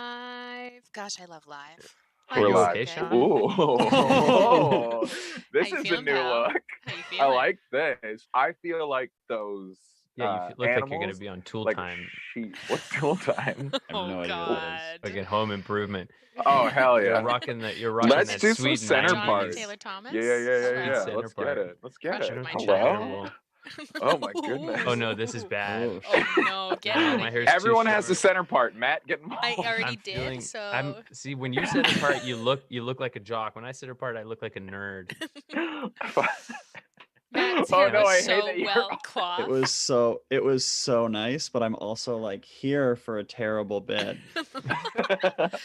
live. Gosh, I love live. Are you live. okay, Good. Sean? Ooh. How This you is a feeling, new pal? look. How you I feeling? like this. I feel like those Yeah, you look like you're gonna animals, be on Tool like Time, What's tool time? I have no idea what that is. God. like in Home Improvement. Oh hell You're yeah! rocking that. You're Let's rocking do that some sweet center 90s. parts. Taylor Thomas. Yeah. Okay. center Let's part. get it. Let's get Crush it. with my Hello. Terrible. Oh my goodness. Oh no, this is bad. Oh no, get No, out my of hair's here. too Everyone has the short. center part. Matt, get involved. I already I'm did, feeling. so See, when you center part, you look like a jock. When I center part, I look like a nerd. Matt's Oh hair no, was I hate so that you're. well coiffed. It was so nice, but I'm also like here for a terrible bit.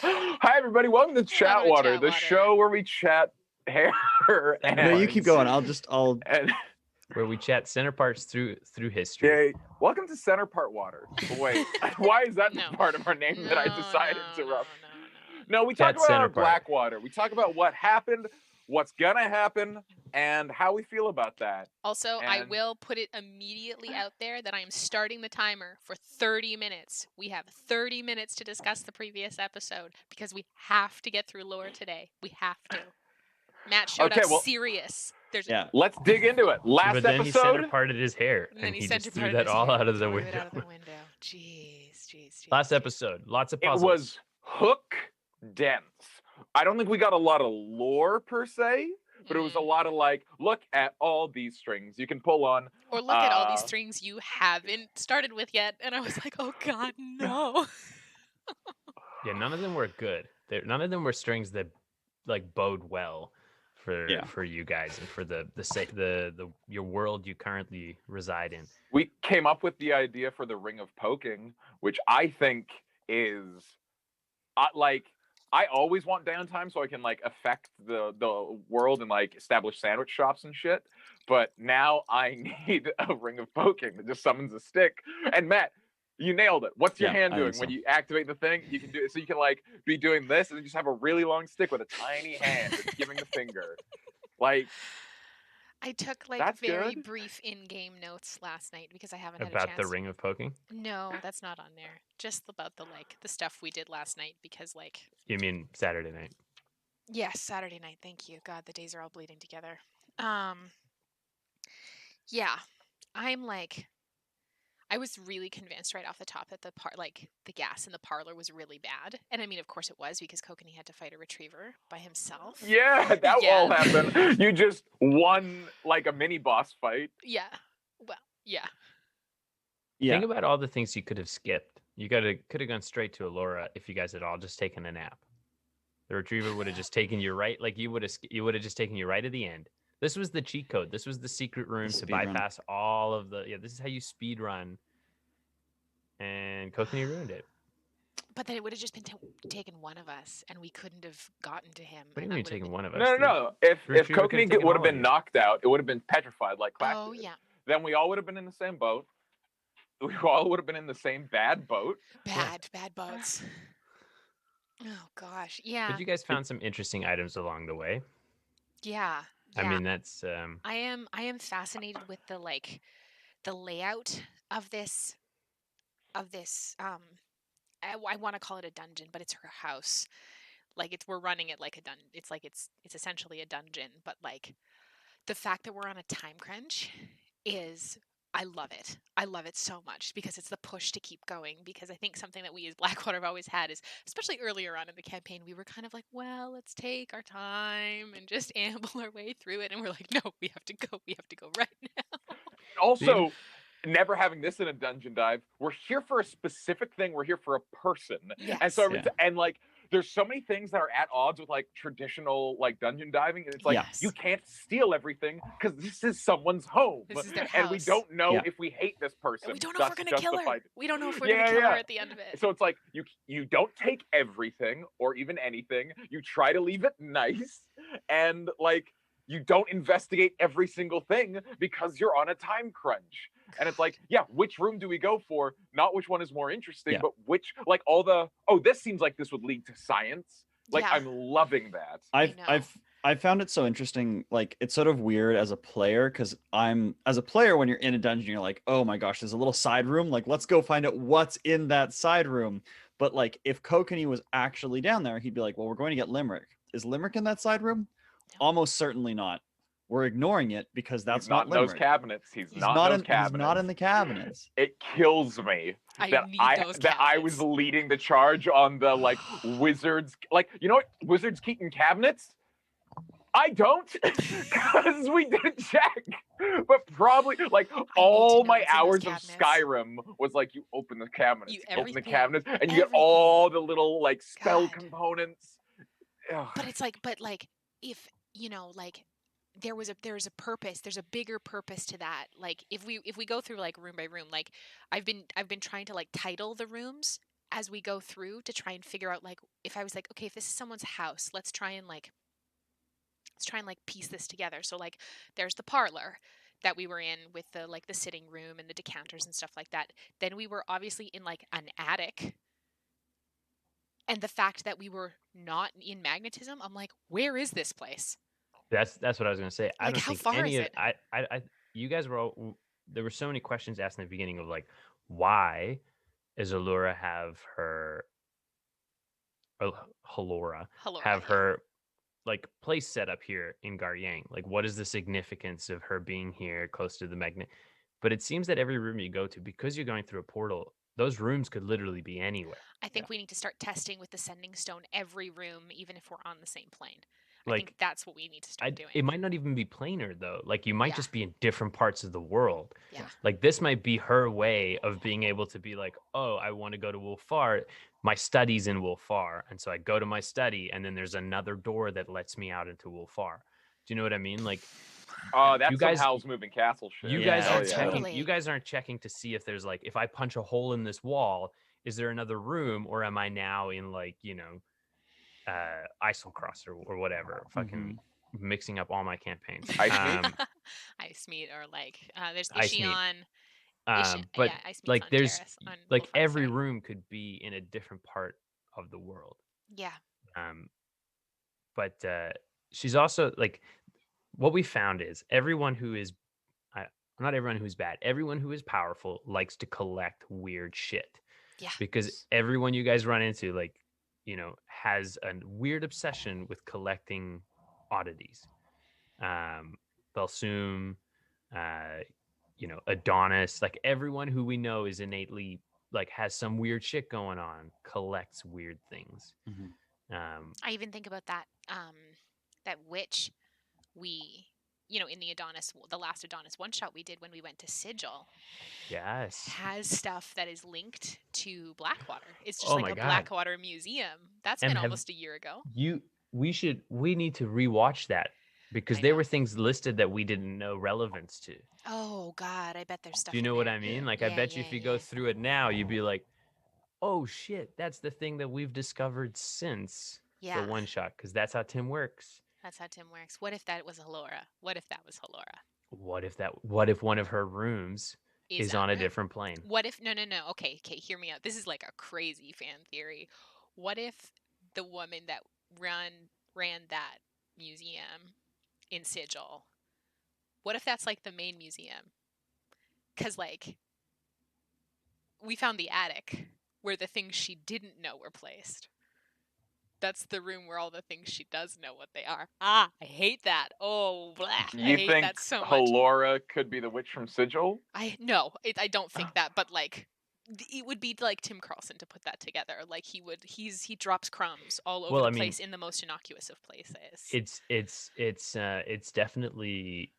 Hi everybody, welcome to chatWater, the chatWater. show where we chat hair. Center No, you parts. keep going. I'll And Where we chat center parts through history. yeah, welcome to Center Part Water. Wait, why is that No. part of our name that I decided to rub? No, we Chat talk about center our part. Blackwater. We talk about what happened, what's gonna happen, and how we feel about that. Also, I And- will put it immediately out there that I am starting the timer for 30 minutes. We have 30 minutes to discuss the previous episode because we have to get through lore today. We have to. Matt showed Okay, up well- serious. There's yeah. Let's dig into it. Last But then he center episode. parted his hair, And then and he he sent just it threw part that all out of the threw it window. out of the window. Jeez. Last episode, lots of It puzzles. was hook dense. I don't think we got a lot of lore per se, but it was a lot of like, look at all these strings you can pull on. Or look at all these strings you haven't started with yet. And I was like, oh God, no. Yeah, none of them were good. None of them were strings that like bode well for you guys and for the your world you currently reside in. We came up with the idea for the ring of poking, which I think is like, I always want downtime so I can like affect the world and like establish sandwich shops and shit. But now I need a ring of poking that just summons a stick. And Matt, you nailed it. What's your hand I doing think when so. you activate the thing? You can do it so you can like be doing this and then just have a really long stick with a tiny hand that's giving the finger. Like, I took like That's very good. brief in-game notes last night because I haven't had a About chance. the ring of poking? No, that's not on there. Just about the stuff we did last night because like You mean Saturday night? yes, Saturday night. Thank you. God, the days are all bleeding together. Yeah, I'm like, I was really convinced right off the top that the gas in the parlor was really bad, and I mean, of course it was because Kokanee had to fight a retriever by himself. yeah, that Yeah. all happened. You just won like a mini boss fight. Yeah. Well, yeah. Yeah. Think about all the things you could have skipped. You could have gone straight to Allura if you guys had all just taken a nap. The retriever would have just taken you right, like you would have just taken you right at the end. This was the cheat code. This was the secret room to speed run. bypass all of the. Yeah, this is how you speed run. And Kokanee ruined it. But then it would have just been taken one of us, and we couldn't have gotten to him. What do you and that mean would have taking been- one of us? No. If Retriever could've Kokanee taken would have all of been you. knocked out, it would have been petrified like Clack Oh did. yeah. Then we all would have been in the same boat. We all would have been in the same bad boat. Bad boats. Oh gosh. Yeah. But you guys found some interesting items along the way. Yeah. I mean, that's I am fascinated with the layout of this I want to call it a dungeon, but it's her house. Like we're running it like a dungeon. It's like it's essentially a dungeon, but like the fact that we're on a time crunch is I love it. I love it so much because it's the push to keep going. Because I think something that we as Blackwater have always had is, especially earlier on in the campaign, we were kind of like, well, let's take our time and just amble our way through it. And we're like, no, we have to go. We have to go right now. Also, never having this in a dungeon dive, we're here for a specific thing. We're here for a person. Yes. And so Yeah. and like there's so many things that are at odds with like traditional like dungeon diving, and it's like Yes. you can't steal everything because this is someone's home, This is their and we house. don't know Yeah. if we hate this person. And we don't know if we're thus gonna kill her. justified- We don't know if we're Yeah, gonna kill her yeah. at the end of it. So it's like you don't take everything or even anything. You try to leave it nice, and like you don't investigate every single thing because you're on a time crunch. And it's like, yeah, which room do we go for? Not which one is more interesting, Yeah. but which like all the this seems like this would lead to science. Like Yeah. I'm loving that. I found it so interesting. Like it's sort of weird as a player because as a player when you're in a dungeon, you're like, oh my gosh, there's a little side room. Like let's go find out what's in that side room. But like if Kokanee was actually down there, he'd be like, well, we're going to get Limerick. Is Limerick in that side room? No. Almost certainly not. We're ignoring it because that's He's not in those Limerick. cabinets. He's He's not not in those in. cabinets. He's not in the cabinets. It kills me I that need I those that I was cabinets. leading the charge on the like wizards, like you know what wizards keep in cabinets. I don't, because we didn't check. But probably like all know my what's in those hours of cabinets. Skyrim was like you open the cabinets, You- you open the everything- cabinets, and you get everything. all the little like spell God. components. Ugh. But it's like, if like there's a purpose, there's a bigger purpose to that. Like if we go through like room by room, like I've been trying to like title the rooms as we go through to try and figure out like if I was like, okay, if this is someone's house, let's try and like piece this together. So like there's the parlor that we were in with the like the sitting room and the decanters and stuff like that. Then we were obviously in like an attic. And the fact that we were not in magnetism, I'm like, where is this place? That's what I was gonna say. I Like, don't how think far any is of it? I you guys were all, there were so many questions asked in the beginning of like why does Allura have her Halora Hello. have her like place set up here in Garyang? Like what is the significance of her being here close to the magnet? But it seems that every room you go to, because you're going through a portal, those rooms could literally be anywhere. I think we need to start testing with the sending stone every room, even if we're on the same plane. I Like think that's what we need to start doing. it might not even be planar though. Like you might Yeah. just be in different parts of the world. Yeah. Like this might be her way of being able to be like, oh, I want to go to Wolfar. My study's in Wolfar, and so I go to my study, and then there's another door that lets me out into Wolfar. Do you know what I mean? Like That's you some guys, Howl's Moving Castle shit. you Yeah. guys Hell aren't yeah. checking. Totally. You guys aren't checking to see if there's like if I punch a hole in this wall, is there another room, or am I now in like Isocross or whatever? Fucking mixing up all my campaigns. Ice meat? Ice meat, or like there's Ice meat. Ishion. But Yeah, Ice meat's like on there's Terrace. On like Wolfar, every sorry. room could be in a different part of the world. Yeah. But she's also like what we found is everyone who is not everyone who's bad, everyone who is powerful likes to collect weird shit. Yeah. Because everyone you guys run into like has a weird obsession with collecting oddities. Balsum, Adonis, like everyone who we know is innately like has some weird shit going on, collects weird things. I even think about that that witch we in the last Adonis one shot we did when we went to Sigil Yes. has stuff that is linked to Blackwater. It's just Oh like my a God. Blackwater museum. That's And been have almost a year ago. We need to rewatch that because I there know. were things listed that we didn't know relevance to. Oh God, I bet there's stuff. Do you in know what there. I mean? Yeah. Like I Yeah, bet you yeah, if you yeah. go through it now, you'd be like, "Oh shit, that's the thing that we've discovered since Yeah. the one shot." Because that's how Tim works. That's how Tim works. What if that was Halora? What if that was Halora? What if one of her rooms is that on a room? different plane? What if no. Okay, hear me out. This is like a crazy fan theory. What if the woman that ran that museum in Sigil, what if that's like the main museum? Cuz like we found the attic where the things she didn't know were placed. That's the room where all the things she does know what they are. I hate that. Oh, blah. I You hate think that so much. Halora could be the witch from Sigil? I don't think that, but like it would be like Tim Carlson to put that together. Like he drops crumbs all over Well, the I mean, place in the most innocuous of places. it's definitely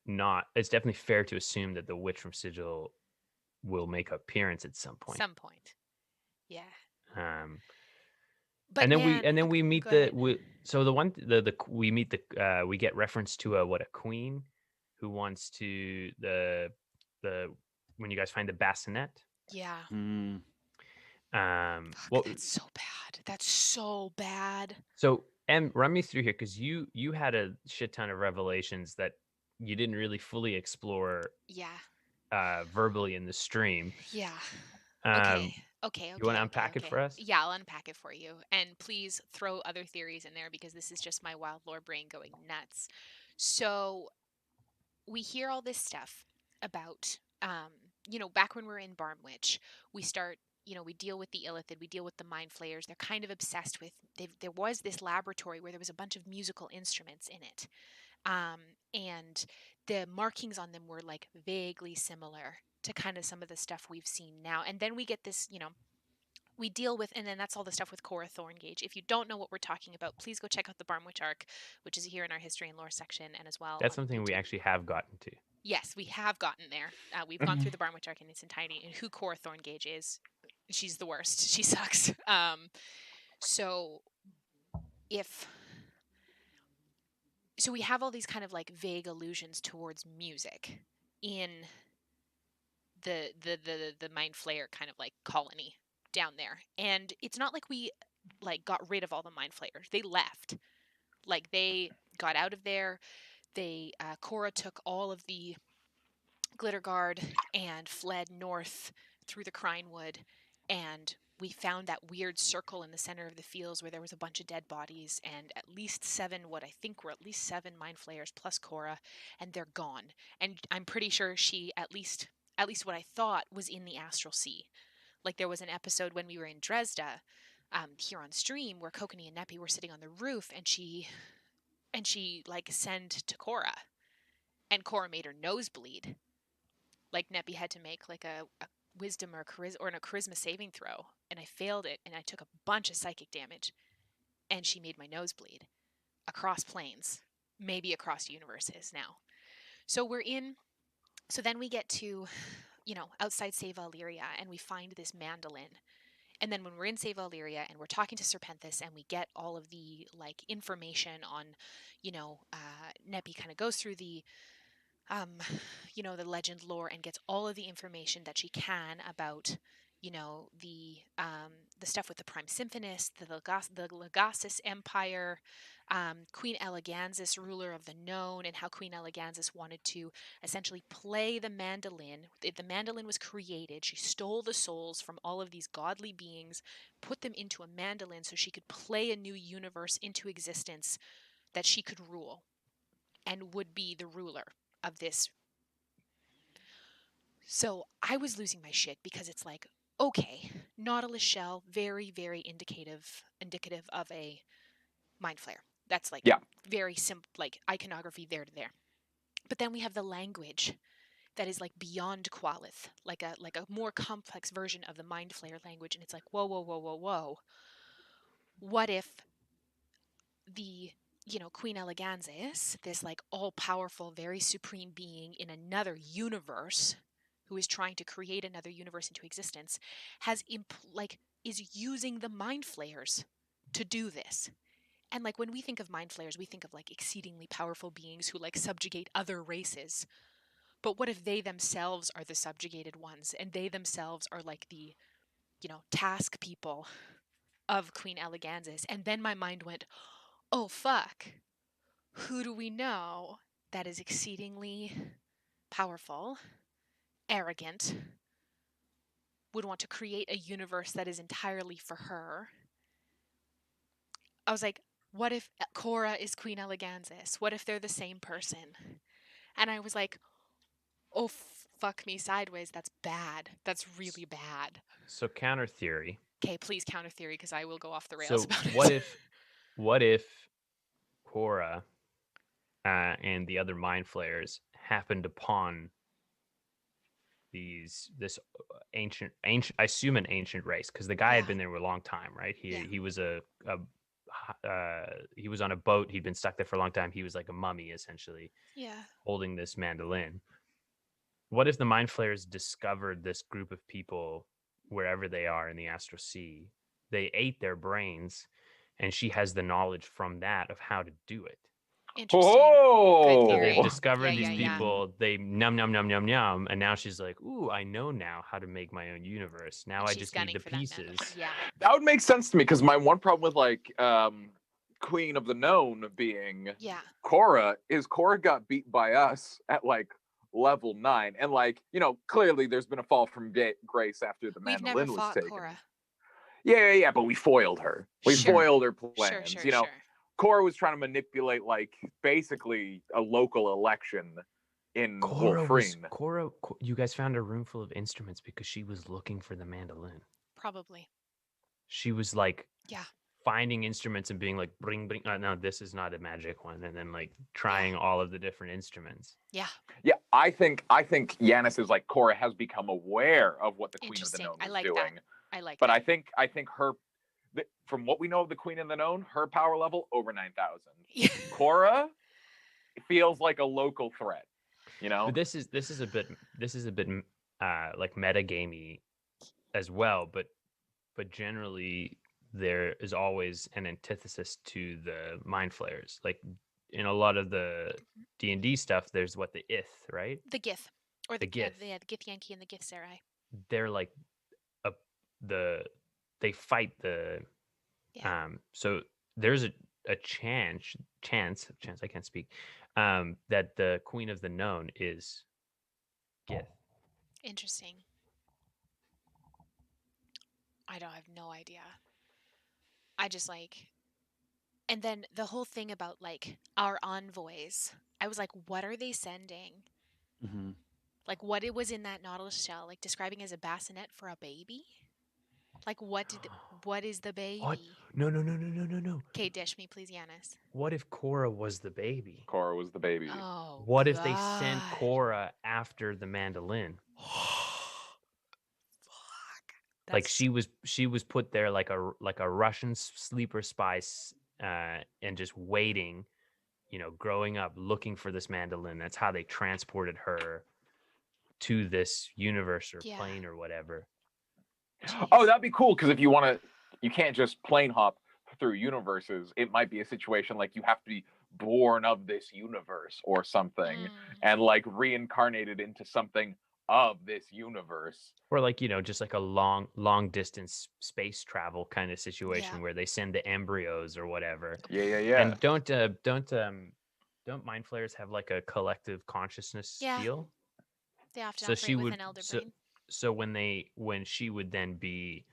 not. It's definitely fair to assume that the witch from Sigil will make appearance at some point. Some point. Yeah. But and then we meet we get reference to a queen who wants to the when you guys find the bassinet. Yeah. That's so bad. That's so bad. So run me through here because you had a shit ton of revelations that you didn't really fully explore. Yeah. Verbally in the stream. Yeah. Okay. You want to unpack it for us? Yeah, I'll unpack it for you. And please throw other theories in there because this is just my wild lore brain going nuts. So we hear all this stuff about, back when we're in Barmwich, we start, we deal with the illithid, we deal with the mind flayers. They're kind of obsessed with, there was this laboratory where there was a bunch of musical instruments in it. And the markings on them were like vaguely similar to kind of some of the stuff we've seen now. And then we get this, we deal with, and then that's all the stuff with Cora Thorngage. If you don't know what we're talking about, please go check out the Barmwitch arc, which is here in our history and lore section, and as well That's on something we YouTube. actually have gotten to. Yes, we have gotten there. We've gone through the Barmwitch arc in its entirety, and who Cora Thorngage is. She's the worst. She sucks. So if so we have all these kind of like vague allusions towards music in the mind flayer kind of like colony down there. And it's not like we like got rid of all the mind flayers. They left. Like they got out of there. They Cora took all of the Glitter Guard and fled north through the Crinewood, and we found that weird circle in the center of the fields where there was a bunch of dead bodies and at least 7, what I think were at least 7 mind flayers plus Cora, and they're gone. And I'm pretty sure she at least what I thought was in the Astral Sea. Like there was an episode when we were in Dresda, here on stream, where Kokanee and Neppy were sitting on the roof, and she like sent to Cora, and Cora made her nose bleed. Like Neppy had to make like a wisdom or a charisma saving throw, and I failed it, and I took a bunch of psychic damage, and she made my nose bleed across planes, maybe across universes now. So then we get to, outside Save Illyria, and we find this mandolin. And then when we're in Save Illyria and we're talking to Serpenthus and we get all of the like information on, Neppy kind of goes through the the legend lore and gets all of the information that she can about, the stuff with the Prime Symphonist, the Legasis Empire, Queen Elegansis, ruler of the known, and how Queen Elegansis wanted to essentially play the mandolin. The mandolin was created. She stole the souls from all of these godly beings, put them into a mandolin so she could play a new universe into existence that she could rule and would be the ruler of this. So I was losing my shit because it's like, okay, Nautilus shell, very, very indicative of a mind flare. That's like very simple, like iconography there to there. But then we have the language that is like beyond Qualith, like a more complex version of the mind flare language, and it's like, whoa, whoa, whoa, whoa, whoa. What if the Queen Elegansis, this like all-powerful, very supreme being in another universe, who is trying to create another universe into existence, is using the mind flayers to do this? And like when we think of mind flayers, we think of like exceedingly powerful beings who like subjugate other races. But what if they themselves are the subjugated ones, and they themselves are like the, task people of Queen Elegansis? And then my mind went, oh fuck, who do we know that is exceedingly powerful, arrogant, would want to create a universe that is entirely for her? I was like, what if Cora is Queen Elegansis? What if they're the same person? And I was like, oh, fuck me sideways. That's bad. That's really bad. So counter theory. Okay, please counter theory, because I will go off the rails about it. What if Cora and the other mind flayers happened upon this ancient, I assume an ancient race, because the guy had been there for a long time, right? He was he was on a boat. He'd been stuck there for a long time. He was like a mummy, essentially. Yeah. Holding this mandolin. What if the mind flayers discovered this group of people wherever they are in the Astral Sea? They ate their brains, and she has the knowledge from that of how to do it. Interesting. Good So theory. they've discovered Yeah, these people. They yum, and now she's like, "Ooh, I know now how to make my own universe. Now I She's just need gunning the for that pieces." Yeah. That would make sense to me, because my one problem with like Queen of the Known being Cora is Cora got beat by us at like level 9, and like, clearly there's been a fall from grace after the We've mandolin never was fought taken. Cora. Yeah, but we foiled her. We foiled her plans. Sure. Cora was trying to manipulate like basically a local election in Wolfreen. You guys found a room full of instruments because she was looking for the mandolin. Probably. She was like Yeah. finding instruments and being like, bring, no, this is not a magic one. And then like trying all of the different instruments. Yeah. Yeah, I think Yanis is like Korra has become aware of what the Queen of the Interesting. Known I is like doing. that. I like But that. I think her, from what we know of the Queen of the Known, her power level over 9,000. Yeah. Korra feels like a local threat, you know. But this is a bit like metagamey as well, but generally there is always an antithesis to the mind flayers. Like in a lot of the D&D stuff, there's what the ith, right? The Gith. Or The Gith. the Gith Yankee and the Gith Sarai. They're like they fight the Yeah. so there's a chance I can't speak that the Queen of the Known is Gith. Interesting. I have no idea. I just like, and then the whole thing about like our envoys. I was like, what are they sending? Mhm. Like what it was in that nautilus shell, like describing as a bassinet for a baby. Like what is the baby? What? No. Okay, dish me, please, Yanis. What if Korra was the baby? Korra was the baby. Oh, What if they sent God. Korra after the mandolin? Fuck. Like That's she was put there like a Russian sleeper spy, and just waiting, growing up looking for this mandolin. That's how they transported her to this universe or Yeah. plane or whatever. Oh, that'd be cool because if you want to, you can't just plane hop through universes. It might be a situation like you have to be born of this universe or something and like reincarnated into something of this universe. Or like, just like a long distance space travel kind of situation Yeah. where they send the embryos or whatever. Yeah. And don't mind flayers have like a collective consciousness Yeah. deal? They often So operate she with would an elder brain. so when she would then be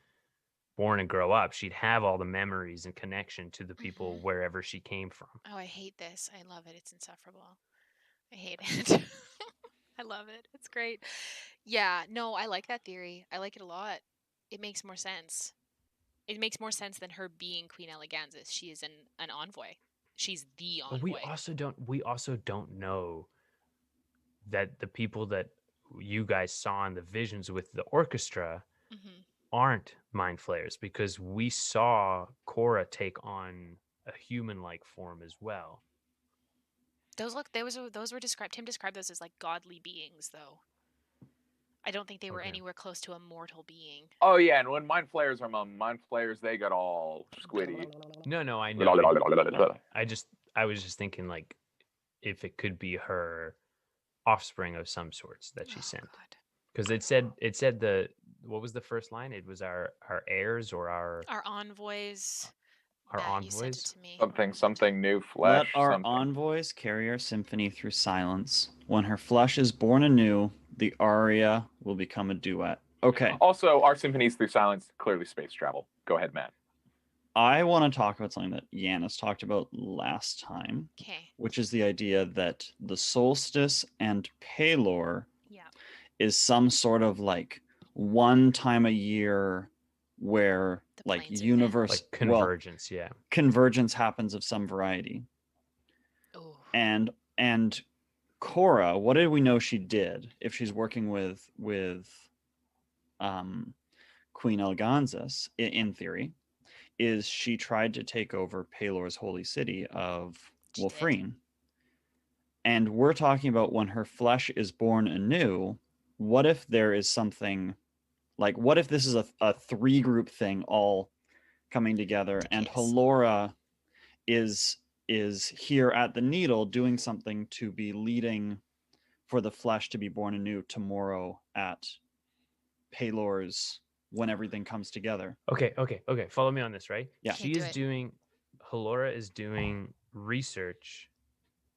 born and grow up, she'd have all the memories and connection to the people wherever she came from. Oh, I hate this. I love it. It's insufferable. I hate it. I love it. It's great. Yeah, no, I like that theory. I like it a lot. It makes more sense. It makes more sense than her being Queen Elegansis. She is an envoy. She's the But envoy. we also don't know that the people that you guys saw in the visions with the orchestra aren't mind flayers, because we saw Korra take on a human-like form as well. Those were described. Tim described those as like godly beings, though. I don't think they were anywhere close to a mortal being. Oh yeah, and when mind flayers are mind flayers, they get all squiddy. No, I know. I was just thinking like if it could be her offspring of some sorts that she sent. Because it said what was the first line? It was our heirs or our envoys. envoys. You sent it to me. Something new flesh. Let our something. envoys carry our symphony through silence. When her flesh is born anew, the aria will become a duet. Okay. Also, our symphonies through silence, clearly space travel. Go ahead, Matt. I want to talk about something that Yanis talked about last time, Okay. which is the idea that the solstice and Pelor Yeah. is some sort of like one time a year where The like planes universe like convergence, convergence happens of some variety. Oh. And Korra, what did we know she did if she's working with Queen Elegansis in theory? Is she tried to take over Pelor's holy city of Wolfrine. And we're talking about when her flesh is born anew, what if there is something like, what if this is a three group thing all coming together and Halora is here at the needle doing something to be leading for the flesh to be born anew tomorrow at Pelor's when everything comes together. Okay. Follow me on this, right? Yeah. Halora is doing research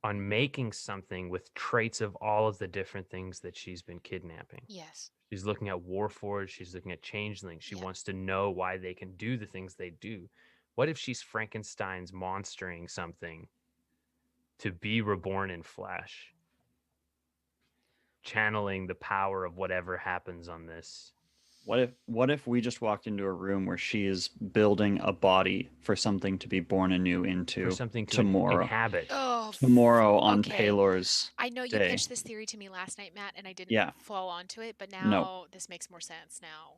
on making something with traits of all of the different things that she's been kidnapping. Yes. She's looking at Warforged. She's looking at Changelings. She wants to know why they can do the things they do. What if she's Frankenstein's monstering something to be reborn in flesh? Channeling the power of whatever happens on this. What if we just walked into a room where she is building a body for something to be born anew For into something to tomorrow? inhabit. Oh, Tomorrow on okay. Palor's I know you day. pitched this theory to me last night, Matt, and I didn't Yeah. fall onto it, but No. now this makes more sense now.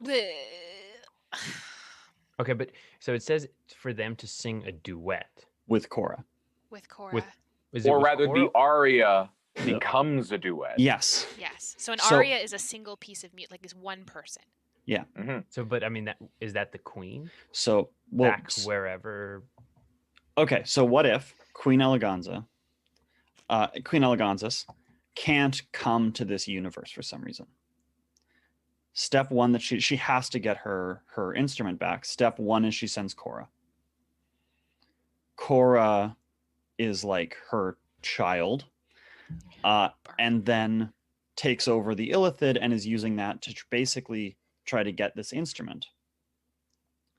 Bleh. Okay, but so it says for them to sing a duet With Cora. With Cora. with. Is it Or with rather, Cora? the aria becomes a duet. Yes. Yes. So an So- aria is a single piece of music, like is one person. Mhm. So, but I mean, is that the queen So well, back wherever? okay, so what if Queen Eleganza, Queen Eleganzas, can't come to this universe for some reason? Step one, that she has to get her instrument back. Step one is she sends Cora. Cora is like her child, and then takes over the Illithid and is using that to basically try to get this instrument.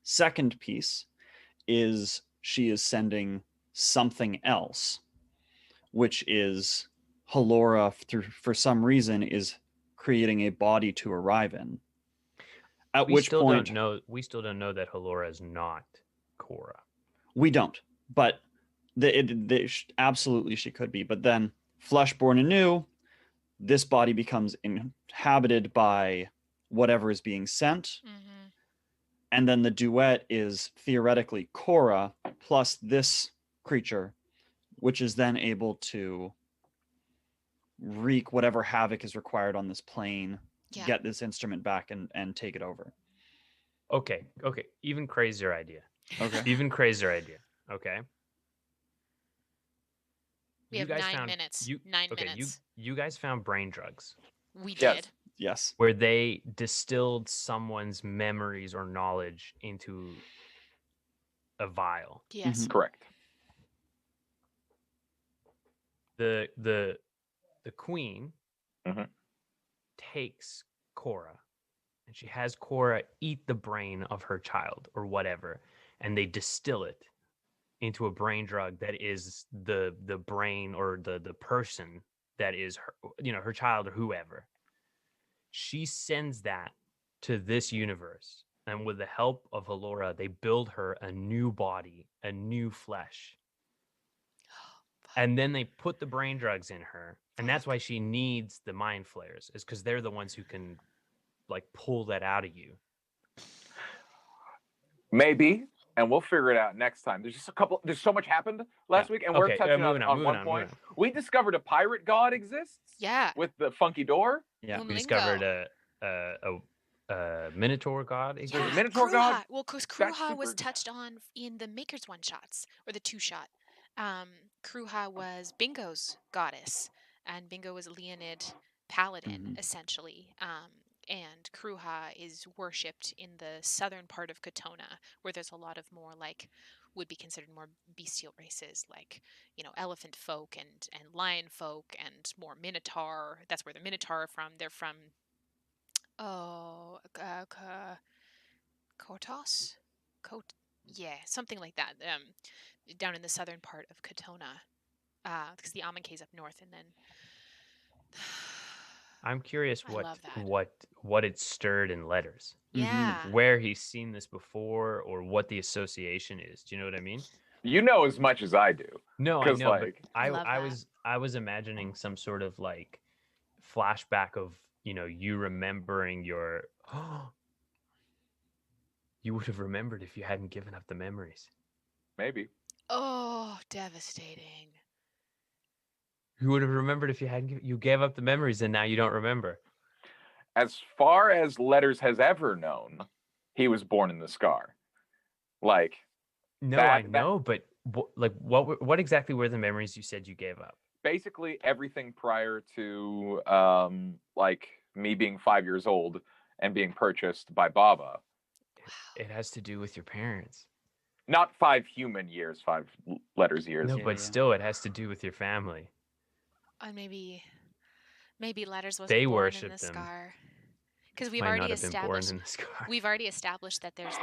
Second piece is she is sending something else, which is Halora, for some reason, is creating a body to arrive in. At We which still point don't know. We still don't know that Halora is not Cora. we don't, but absolutely she could be. But then, flesh born anew, this body becomes inhabited by whatever is being sent, Mm-hmm. and then the duet is theoretically Cora plus this creature, which is then able to wreak whatever havoc is required on this plane, Yeah. get this instrument back, and take it over. Okay. Even crazier idea. Okay. Even crazier idea. Okay. We have 9 minutes. 9 minutes. You guys found brain drugs We Yes. did. Yes. where they distilled someone's memories or knowledge into a vial. Yes. Mhm. Correct. The queen Mhm. takes Cora and she has Cora eat the brain of her child or whatever, and they distill it into a brain drug that is the brain or the person that is her, her child or whoever. She sends that to this universe, and with the help of Halora, they build her a new body, a new flesh. And then they put the brain drugs in her, and that's why she needs the mind flayers, is because they're the ones who can like pull that out of you. Maybe, and we'll figure it out next time. There's so much happened last week, and we're Okay, touching moving on one point. We discovered a pirate god exists. Yeah. With the funky door. Yeah. We discovered a Minotaur god. There's a Minotaur god. Well, because That's Kruha was super- touched on in the Maker's one-shots, or the two-shot. Kruha was Bingo's goddess, and Bingo was a Leonid paladin, Mhm. essentially. And Kruha is worshipped in the southern part of Katona, where there's a lot of more would be considered more bestial races, like elephant folk and lion folk and more Minotaur. That's where the Minotaur are from. They're from Kotos? Yeah, something like that. Down in the southern part of Katona, because the Amonkey's up north, and then I'm curious I love that. what it stirred in letters. Yeah. Where he's seen this before, or what the association is. Do you know what I mean? You know as much as I do. No, I 'Cause, know, like- but I love that. I was imagining some sort of like flashback of you remembering your. You would have remembered if you hadn't given up the memories. Maybe. Oh, devastating. You would have remembered if you hadn't. You gave up the memories, and now you don't remember. As far as Letters has ever known, he was born in the scar. Like, No, That- I know, but what exactly were the memories you said you gave up? basically everything prior to like me being 5 years old and being purchased by Baba. It has to do with your parents. Not 5 human years, 5 letters years. No, Yeah, but yeah. still, it has to do with your family. And maybe Letters wasn't They born in worship the them. scar. Because we've Might already not have been born established in the scar. we've already established that there's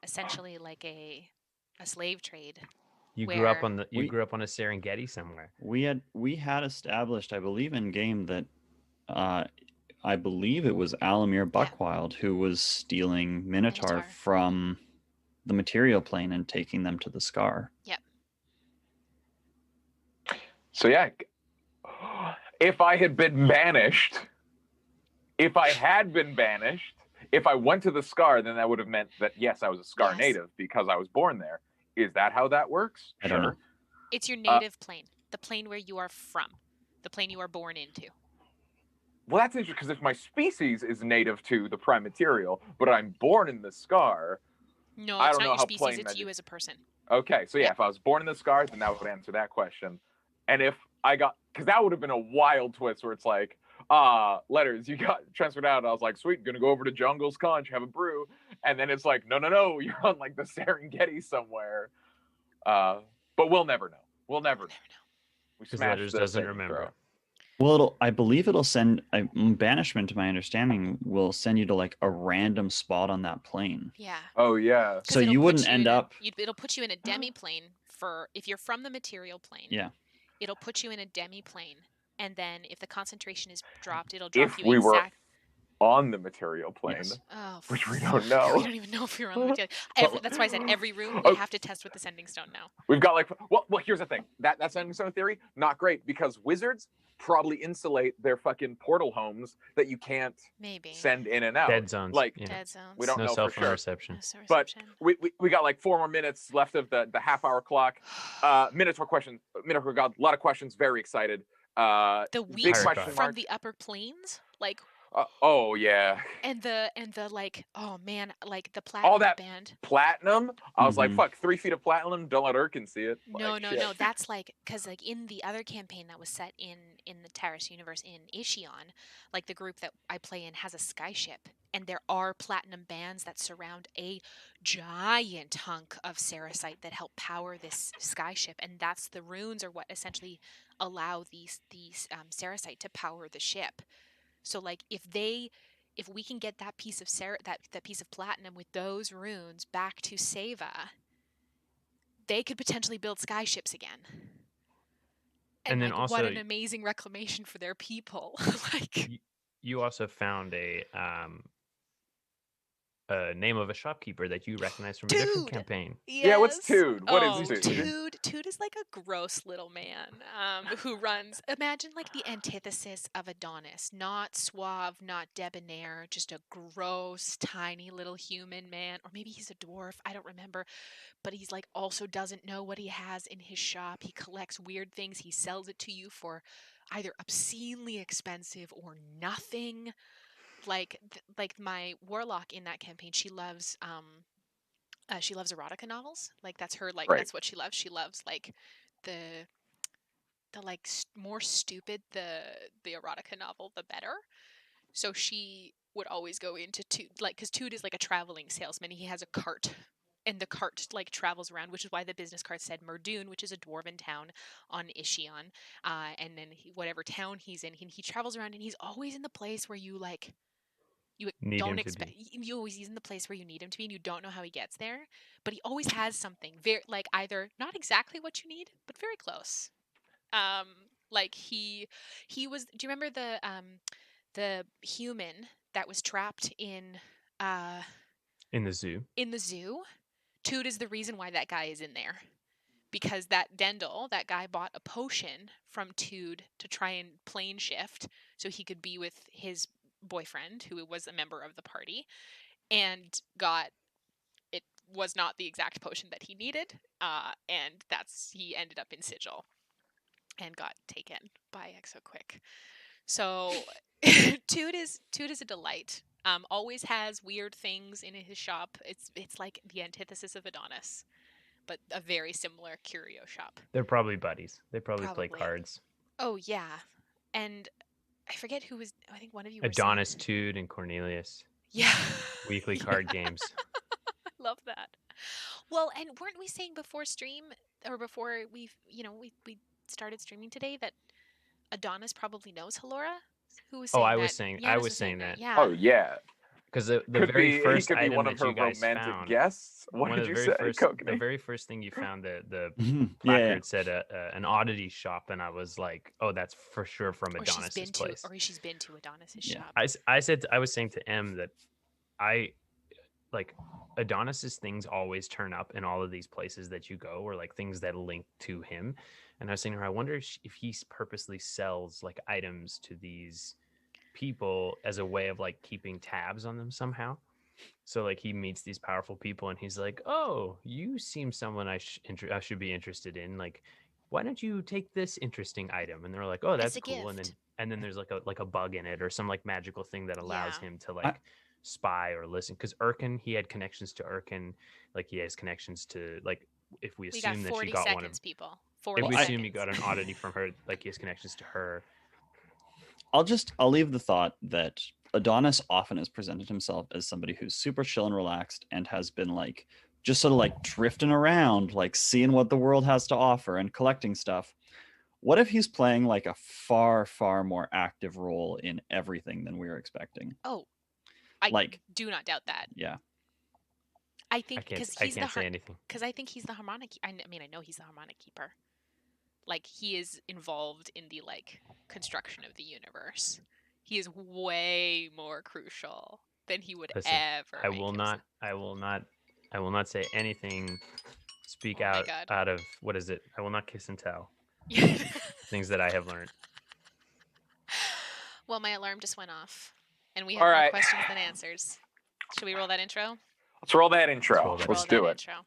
essentially a slave trade. You grew up where- on We- grew up on a Serengeti somewhere. We had established, I believe, in game that I believe it was Alamir Buckwild who was stealing Minotaur from the material plane and taking them to the Scar. Yep. So yeah, if I had been banished, if I went to the Scar, then that would have meant that yes, I was a Scar native because I was born there. Is that how that works? I don't know. It's your native plane, the plane where you are from, the plane you are born into. Well, that's interesting because if my species is native to the prime material, but I'm born in the Scar. No, I it's don't not know your how species, it's you as a person. Okay, so yeah, if I was born in the Scar, then that would answer that question. And if I got, because that would have been a wild twist where it's like, Letters, you got transferred out. I was like, sweet, gonna go over to Jungle's Conch, have a brew. And then it's like, no, you're on like the Serengeti somewhere. But we'll never know. We'll never know. We Because smashed Letters the doesn't saving remember. throw. Well, I believe it'll send banishment. To my understanding, will send you to like a random spot on that plane. Yeah. Oh yeah. So you wouldn't end up. It'll put you in a demi-plane for if you're from the material plane. Yeah. It'll put you in a demi-plane, and then if the concentration is dropped, it'll drop you If we were exact. on the material plane, Yes. which we don't know. We don't even know if we were on the material. That's why I said every room we have to test with the sending stone now. We've got like, well, here's the thing. That sending stone theory, not great because wizards probably insulate their fucking portal homes that you can't send in and out. Dead zones. Like dead zones. We don't no know cell for phone sure. reception. No cell But reception. we got like 4 more minutes left of the half-hour clock. Minotaur God, a lot of questions. Very excited. The big weeks question from mark. the upper plains, like. Oh yeah. And the like, oh man, like the platinum all that band. Platinum. I was like, fuck, 3 feet of platinum. Don't let Urkin see it. No, like, no. That's like because like in the other campaign that was set in the Terrace universe in Ishion, like the group that I play in has a skyship, and there are platinum bands that surround a giant hunk of Saracite that help power this skyship, and that's the runes are what essentially allow these Saracite to power the ship. So like if we can get that piece of that piece of platinum with those runes back to Seva, they could potentially build skyships again. And then like, also, what an amazing reclamation for their people. Like you also found a name of a shopkeeper that you recognize from a different campaign. Yes. Yeah, what's Tude? What is Tude? Tude is like a gross little man who runs. Imagine like the antithesis of Adonis. Not suave, not debonair, just a gross, tiny little human man. Or maybe he's a dwarf. I don't remember. But he's like also doesn't know what he has in his shop. He collects weird things. He sells it to you for either obscenely expensive or nothing. Like my warlock in that campaign, she loves erotica novels. Like that's her that's what she loves. She loves like the like more stupid the erotica novel the better. So she would always go into Tude, like because Tude is like a traveling salesman. He has a cart, and the cart like travels around, which is why the business card said Murdoon, which is a dwarven town on Ishion. And then whatever town he's in, he travels around, and he's always in the place where you like. You don't expect. You always he's in the place where you need him to be, and you don't know how he gets there. But he always has something very like either not exactly what you need, but very close. Like he was. Do you remember the human that was trapped in the zoo? In the zoo, Toot is the reason why that guy is in there. Because that Dendel, that guy bought a potion from Tood to try and plane shift so he could be with his boyfriend, who was a member of the party, and it was not the exact potion that he needed, and he ended up in Sigil and got taken by Exoquick. So Toot is a delight. Always has weird things in his shop. It's like the antithesis of Adonis, but a very similar curio shop. They're probably buddies. They probably play cards. Oh yeah, and I forget who was. I think one of you. Adonis, Tude, and Cornelius. Yeah. Weekly card games. I love that. Well, and weren't we saying before stream or before we started streaming today that Adonis probably knows Halora? Who was saying that? I was saying that. Yeah. Oh yeah. Because the Could very be. He first could be item one of that her you guys romantic found, guests. What one did of the you very say, first, the Kokanee? very first thing you found, the Yeah. placard said an oddity shop, and I was like, oh, that's for sure from Or she's Adonis's been place. to Adonis's Yeah. shop. I was saying to M that I like Adonis's things always turn up in all of these places that you go, or like things that link to him. And I was saying to her, I wonder if he purposely sells like items to these people as a way of like keeping tabs on them somehow. So like he meets these powerful people and he's like, "Oh, you seem someone I should be interested in. Like, why don't you take this interesting item?" And they're like, "Oh, As that's a cool." gift. And then there's like a bug in it or some like magical thing that allows Yeah. him to I, like spy or listen. Because Erkin, he had connections to Erkin, like he has connections to like if we We got assume that she 40 got one of seconds, people. if 40 we Well, assume he seconds. got an oddity from her, like he has connections to her. I'll leave the thought that Adonis often has presented himself as somebody who's super chill and relaxed and has been like just sort of like drifting around, like seeing what the world has to offer and collecting stuff. What if he's playing like a far, far more active role in everything than we were expecting? Oh, I Like, do not doubt that. yeah. I think because I can't say anything. I think he's the harmonic. I mean, I know he's the harmonic keeper. Like he is involved in the like construction of the universe. He is way more crucial than he would Listen, ever I make will himself. not, I will not, I will not say anything. Speak Oh my god. out of what is it? I will not kiss and tell. Things that I have learned. Well, my alarm just went off, and we have All more right. questions than answers. Should we roll that intro? Let's roll that intro. roll that Let's Roll do that it. intro.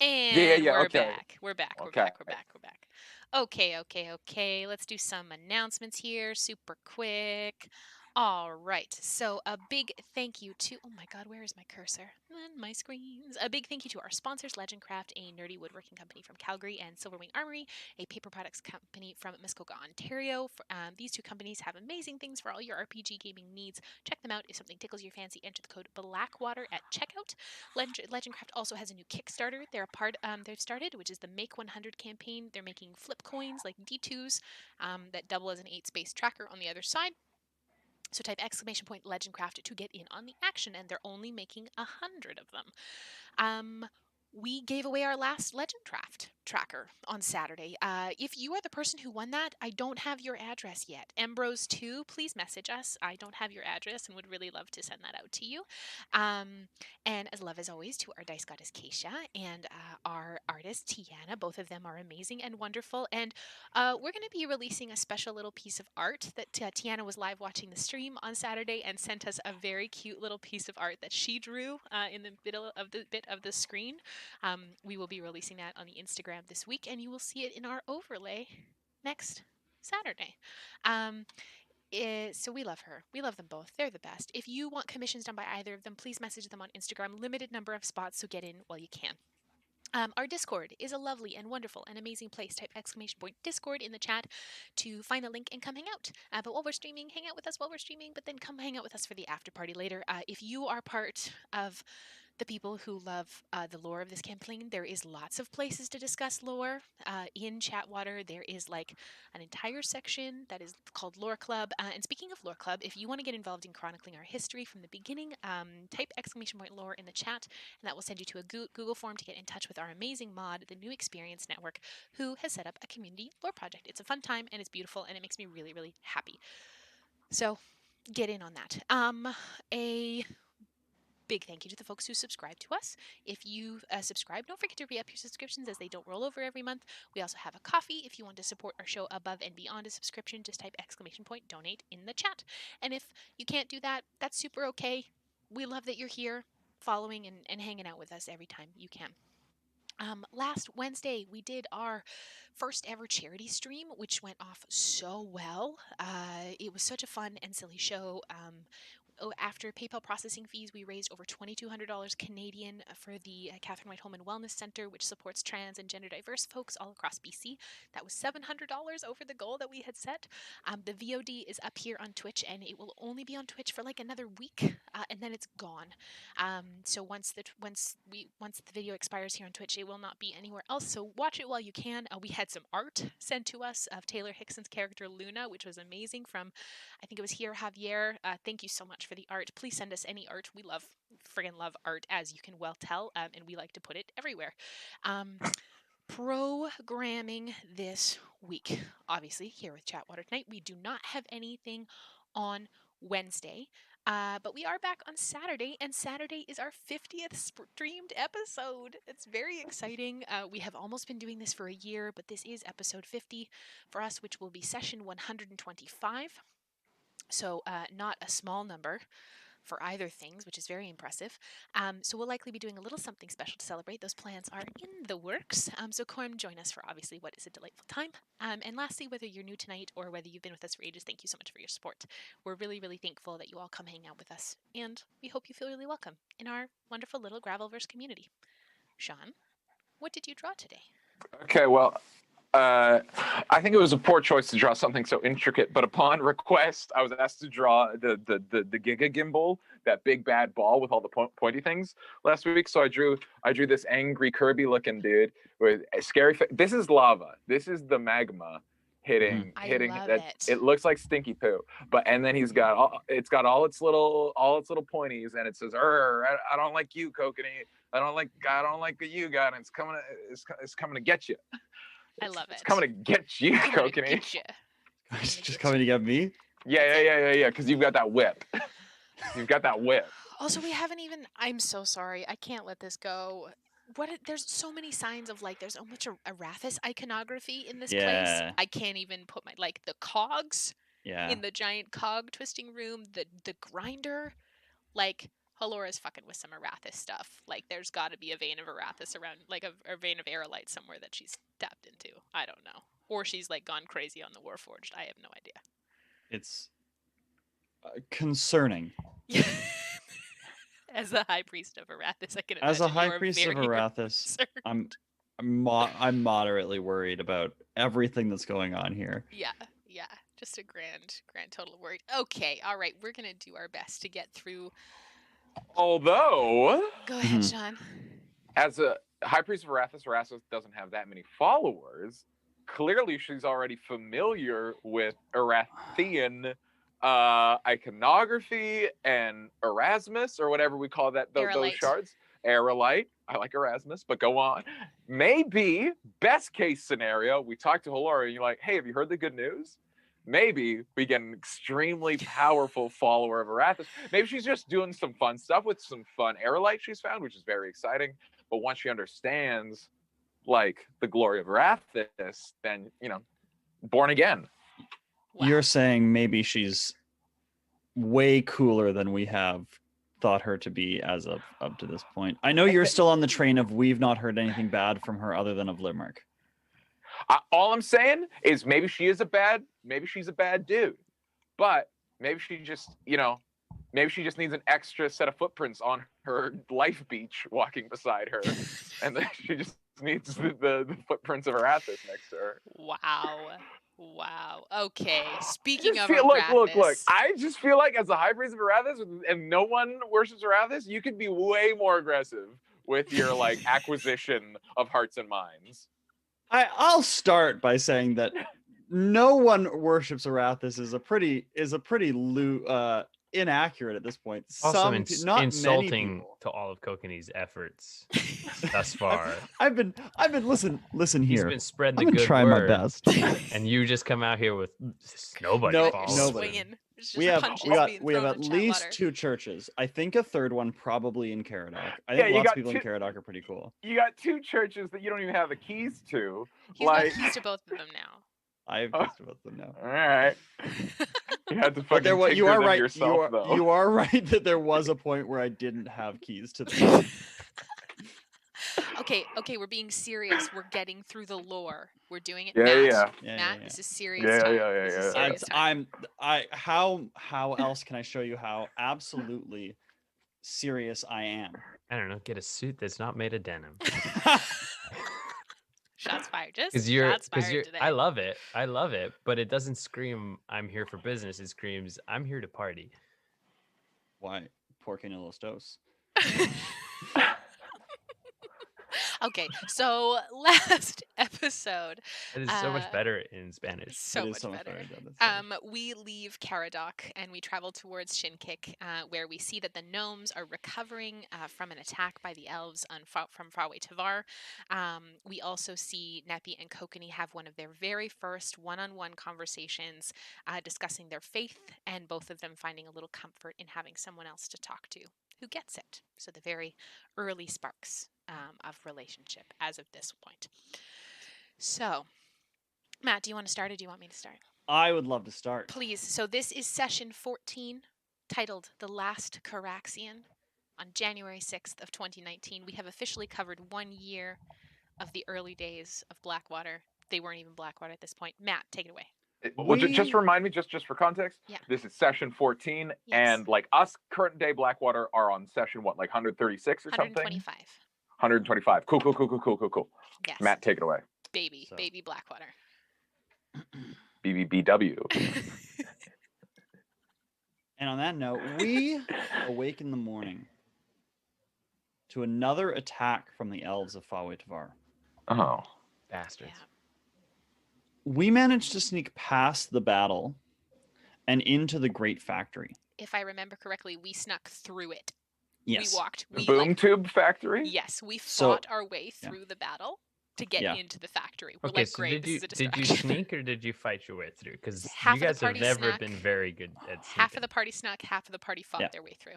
And Yeah. we're Okay. back. We're back. We're Okay. back. We're back. We're back. Okay. Let's do some announcements here, super quick. All right. So a big thank you to, oh my God, where is my cursor? On my screens. A big thank you to our sponsors, Legendcraft, a nerdy woodworking company from Calgary, and Silverwing Armory, a paper products company from Muskoka, Ontario. These two companies have amazing things for all your RPG gaming needs. Check them out. If something tickles your fancy, enter the code Blackwater at checkout. Legendcraft also has a new Kickstarter. They've started, which is the Make 100 campaign. They're making flip coins like D2s that double as an 8-space tracker on the other side. So type !Legendcraft to get in on the action, and they're only making 100 of them. We gave away our last Legendcraft tracker on Saturday. If you are the person who won that, I don't have your address yet. Embrose2, please message us. I don't have your address and would really love to send that out to you. And as love as always to our dice goddess Keisha and our artist Tiana. Both of them are amazing and wonderful. And we're going to be releasing a special little piece of art that Tiana was live watching the stream on Saturday and sent us a very cute little piece of art that she drew in the middle of the bit of the screen. We will be releasing that on the Instagram this week, and you will see it in our overlay next Saturday. So we love her. We love them both. They're the best. If you want commissions done by either of them, please message them on Instagram. Limited number of spots, so get in while you can. Our Discord is a lovely and wonderful and amazing place. Type !Discord in the chat to find the link and come hang out. But while we're streaming, hang out with us while we're streaming, but then come hang out with us for the after party later. If you are part of the people who love the lore of this campaign, there is lots of places to discuss lore. In chatWater, there is like an entire section that is called Lore Club. And speaking of Lore Club, if you want to get involved in chronicling our history from the beginning, type !Lore in the chat, and that will send you to a Google form to get in touch with our amazing mod, the New Experience Network, who has set up a community lore project. It's a fun time, and it's beautiful, and it makes me really, really happy. So get in on that. A big thank you to the folks who subscribe to us. If you subscribe, don't forget to re-up your subscriptions as they don't roll over every month. We also have a coffee if you want to support our show above and beyond a subscription. Just type !Donate in the chat. And if you can't do that, that's super okay. We love that you're here following and hanging out with us every time you can. Last Wednesday, we did our first ever charity stream, which went off so well. It was such a fun and silly show. after PayPal processing fees, we raised over $2,200 Canadian for the Catherine White Home and Wellness Center, which supports trans and gender diverse folks all across BC. That was $700 over the goal that we had set. The VOD is up here on Twitch, and it will only be on Twitch for like another week, and then it's gone. So once the video expires here on Twitch, it will not be anywhere else. So watch it while you can. We had some art sent to us of Taylor Hickson's character Luna, which was amazing, from I think it was here Javier. Thank you so much for the art. Please send us any art. We friggin' love art, as you can well tell, and we like to put it everywhere. Programming this week, obviously here with Chatwater tonight, we do not have anything on Wednesday, but we are back on Saturday, and Saturday is our 50th streamed episode. It's very exciting. We have almost been doing this for a year, but this is episode 50 for us, which will be session 125. So not a small number for either things, which is very impressive. So we'll likely be doing a little something special to celebrate. Those plans are in the works. So come join us for obviously what is a delightful time. And lastly, whether you're new tonight or whether you've been with us for ages, thank you so much for your support. We're really, really thankful that you all come hang out with us, and we hope you feel really welcome in our wonderful little Gravelverse community. Sean, what did you draw today? Okay, well, I think it was a poor choice to draw something so intricate, but upon request, I was asked to draw the Giga Gimbal, that big bad ball with all the pointy things last week. So I drew this angry Kirby looking dude with a scary this is lava. This is the magma hitting love that. It looks like stinky poo. And then it's got all its little pointies, and it says, I don't like you, Kokanee. I don't like you, God, and it's coming to get you. I love it. It's coming to get you, Kokanee. It's just coming to get me? Yeah, because you've got that whip. You've got that whip. Also, we haven't even, I'm so sorry, I can't let this go. There's so many signs of, like, there's so much Arathis iconography in this place. I can't even put the cogs in the giant cog twisting room, the grinder, like, Halora's fucking with some Arathis stuff. Like, there's got to be a vein of Arathis around, like a vein of Eralite somewhere that she's tapped into. I don't know. Or she's, like, gone crazy on the Warforged. I have no idea. It's concerning. As the High Priest of Arathis, I can imagine. As a High Priest of Arathis, I'm moderately worried about everything that's going on here. Yeah. Just a grand total of worried. Okay, all right. We're going to do our best to get through. Although, go ahead, Sean. As a High Priest of Arathis doesn't have that many followers. Clearly, she's already familiar with Arathian iconography and Erasmus, or whatever we call that. Those shards. Eralite. I like Erasmus, but go on. Maybe, best case scenario, we talk to Halora and you're like, hey, have you heard the good news? Maybe we get an extremely powerful follower of Arathis. Maybe she's just doing some fun stuff with some fun Eralite she's found, which is very exciting. But once she understands, like, the glory of Arathis, then, born again. Wow. You're saying maybe she's way cooler than we have thought her to be as of up to this point. I know you're still on the train of we've not heard anything bad from her other than of Limerick. All I'm saying is maybe she's a bad dude, but maybe she just needs an extra set of footprints on her life beach walking beside her, and then she just needs the footprints of Arathis next to her. Wow. Okay. Speaking of Arathis, look. I just feel like as a High Priest of Arathis, and no one worships Arathis, you could be way more aggressive with your acquisition of hearts and minds. I'll start by saying that no one worships Arathis is a pretty inaccurate at this point. Also, insulting to all of Kokanee's efforts thus far. I've been listen here. He's been spreading the good trying word, my best, and you just come out here with nobody. Nobody. We have at least 2 churches. I think a third one probably in Caradoc. I think lots of people in Caradoc are pretty cool. You got 2 churches that you don't even have the keys to. He's got keys to both of them now. I have keys to both of them now. All right. You had to fucking take you are right. Yourself, though. You are right that there was a point where I didn't have keys to them. Okay, we're being serious. We're getting through the lore. We're doing it. Yeah, Matt, yeah. Yeah, Matt, yeah. this is serious Yeah, time. yeah, This is yeah. serious time. How else can I show you how absolutely serious I am? I don't know. Get a suit that's not made of denim. Shots fired. Just Because shots fired today. I love it. I love it. But it doesn't scream, I'm here for business. It screams, I'm here to party. Why? Porque no los dos. Okay, so last episode, It is so much better in Spanish. so It is much so much better. better. That's right. We leave Caradoc and we travel towards Shinkik, where we see that the gnomes are recovering from an attack by the elves from Faraway Tavar. We also see Neppy and Kokanee have one of their very first one-on-one conversations discussing their faith, and both of them finding a little comfort in having someone else to talk to who gets it. So the very early sparks of relationship as of this point. So, Matt, do you want to start or do you want me to start? I would love to start. Please. So this is session 14, titled The Last Caraxian. On January 6th of 2019, we have officially covered 1 year of the early days of Blackwater. They weren't even Blackwater at this point. Matt, take it away. Well, just remind me, just for context. Yeah. This is session 14, Yes. and like us, current day Blackwater are on session what, like 136 or something? 125. 125. Cool. Yes. Matt, take it away. Baby So. Blackwater. BBBW. And on that note, we awake in the morning to another attack from the elves of Faraway Tavar. Oh. Bastards. Yeah. We managed to sneak past the battle and into the Great Factory. If I remember correctly, we snuck through it. Yes. We walked. The boom tube factory? Yes, we So- fought our way through the battle to get Yeah. into the factory. We're Okay, like, so great, this is a distraction. did you sneak or did you fight your way through? Because Half you of the guys have party never snuck, been very good at sneaking. Half of the party snuck, half of the party fought Yeah. their way through.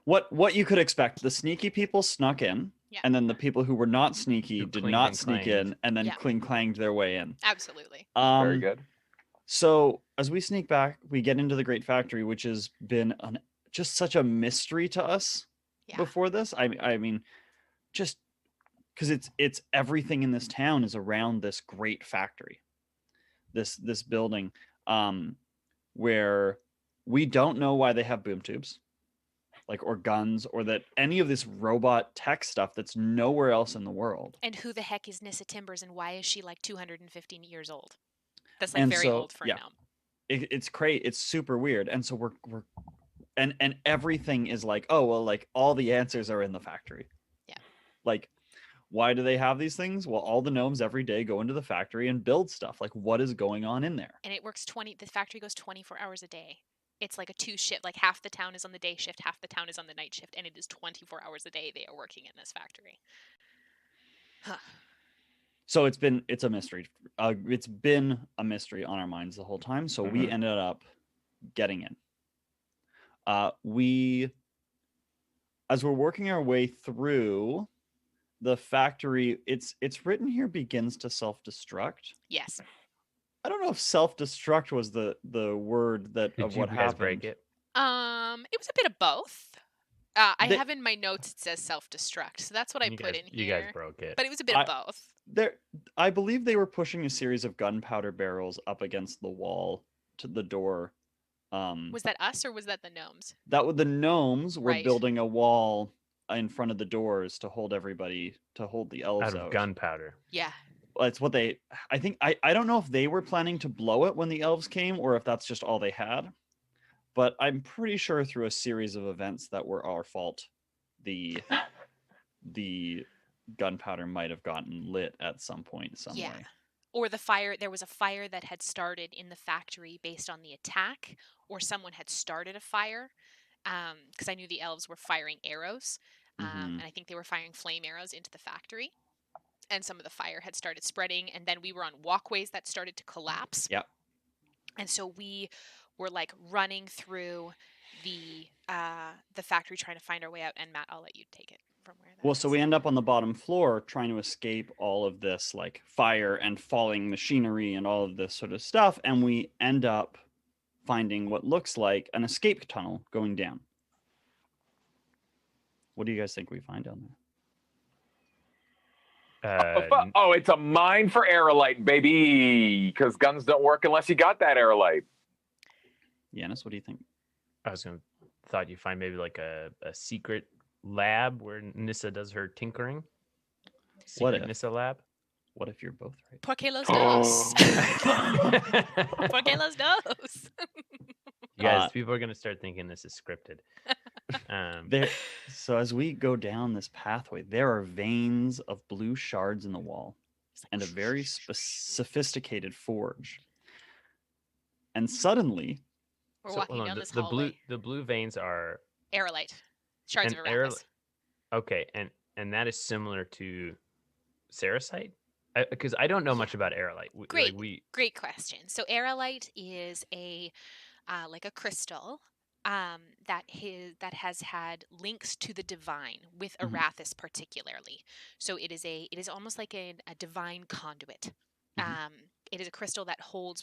What you could expect, the sneaky people snuck in, Yeah. and then the people who were not sneaky Who did clinged not and sneak clanged. in, and then Yeah. clanged their way in. Absolutely. Very good. So as we sneak back, we get into the Great Factory, which has been just such a mystery to us Yeah. before this. I mean, just because it's everything in this town is around this great factory, this building, where we don't know why they have boom tubes, or guns, or that any of this robot tech stuff that's nowhere else in the world. And who the heck is Nissa Timbers, and why is she like 215 years old? That's And very so, old for a yeah. gnome. It's crazy. It's super weird. And so we're and everything is like, oh well, like all the answers are in the factory. Yeah. Like, why do they have these things? Well, all the gnomes every day go into the factory and build stuff. Like, what is going on in there? And it works the factory goes 24 hours a day. It's like a 2 shift, like half the town is on the day shift, half the town is on the night shift, and it is 24 hours a day they are working in this factory. Huh. So it's a mystery. It's been a mystery on our minds the whole time. So we Mhm. ended up getting in. We, as we're working our way through the factory, it's written here begins to self-destruct. Yes. I don't know if self-destruct was the word that Did of you what guys happened. break it? It was a bit of both. I They- have in my notes it says self-destruct, so that's what I You put guys, in you here. guys broke it. But it was a bit of both. I believe they were pushing a series of gunpowder barrels up against the wall to the door. Was that us or was that the gnomes? The gnomes were Right. building a wall in front of the doors to hold the elves Out of gunpowder. Yeah. That's what I think. I don't know if they were planning to blow it when the elves came or if that's just all they had. But I'm pretty sure through a series of events that were our fault, the gunpowder might have gotten lit at some point, some Yeah. way. Or there was a fire that had started in the factory based on the attack, or someone had started a fire, because I knew the elves were firing arrows, and I think they were firing flame arrows into the factory, and some of the fire had started spreading, and then we were on walkways that started to collapse. Yep. And so we were like running through the factory trying to find our way out. And Matt, I'll let you take it from where that Well, so is. we end up on the bottom floor trying to escape all of this like fire and falling machinery and all of this sort of stuff, and we end up finding what looks like an escape tunnel going down. What do you guys think we find down there? Oh, it's a mine for Eralite, baby. Because guns don't work unless you got that Eralite. Yanis, what do you think? I was gonna thought you'd find maybe like a secret lab where Nissa does her tinkering. What Secret if? Nissa lab. What if you're both right? Porque los dos. Porque los dos. You guys, Uh, people are gonna start thinking this is scripted. So as we go down this pathway, there are veins of blue shards in the wall and a very sophisticated forge. And suddenly, We're So, walking hold on, down this hallway. the blue veins are Eralite. Shards an of Arathis. okay, and that is similar to Saracite, because I don't know much about Eralite. Great. we Great question. So Eralite is a like a crystal that has had links to the divine with Mhm. Arathis particularly. So it is almost like a divine conduit. Mhm. It is a crystal that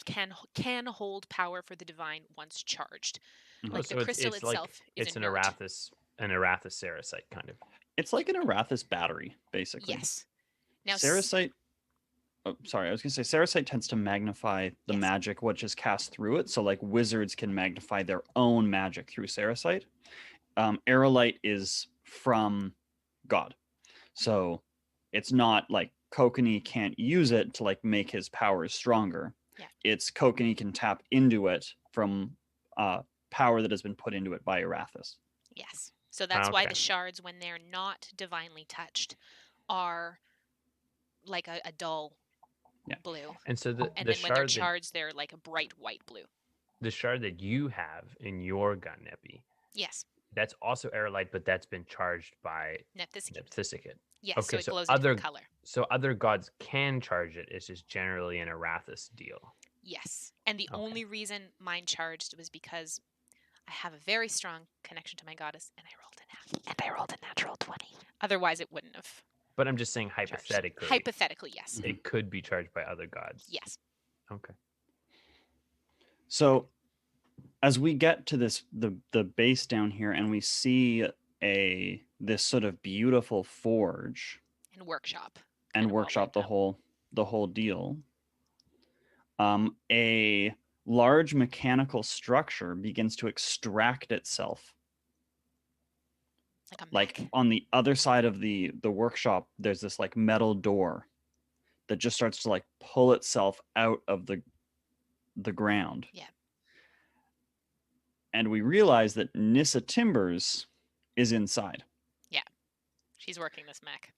can hold power for the divine once charged. Mhm. Like so the crystal it's like itself is it's inert. an Arathis Saracite kind of. It's like an Arathis battery, basically. Yes. Now Saracite. Oh, sorry, I was going to say Saracite tends to magnify the Yes. magic which is cast through it. So, like wizards can magnify their own magic through Saracite. Eralite is from God, so it's not like Kokanee can't use it to like make his powers stronger. Yeah. It's Kokanee can tap into it from power that has been put into it by Arathis. Yes. So that's why Okay. the shards, when they're not divinely touched, are like a dull Yeah. blue. And so And the then when they're shard charged, they're like a bright white blue. the shard that you have in your gun, Neppy, Yes. that's also Eralite, but that's been charged by Nephthysicate. Nephthysicate. Yes. Okay, So it so glows a different color. So other gods can charge it. It's just generally an Arathis deal. Yes. And the Okay. only reason mine charged was because I have a very strong connection to my goddess, and I rolled a natural 20. Otherwise, it wouldn't have. But I'm just saying charged. hypothetically, Hypothetically, yes. Mhm. it could be charged by other gods. Yes. Okay. So as we get to the base down here and we see this sort of beautiful forge And workshop. and kind of all workshop linked up. the whole deal, a large mechanical structure begins to extract itself. Like a Like mech. on the other side of the workshop, there's this like metal door that just starts to like pull itself out of the ground. Yeah. And we realize that Nissa Timbers is inside. She's working this mech.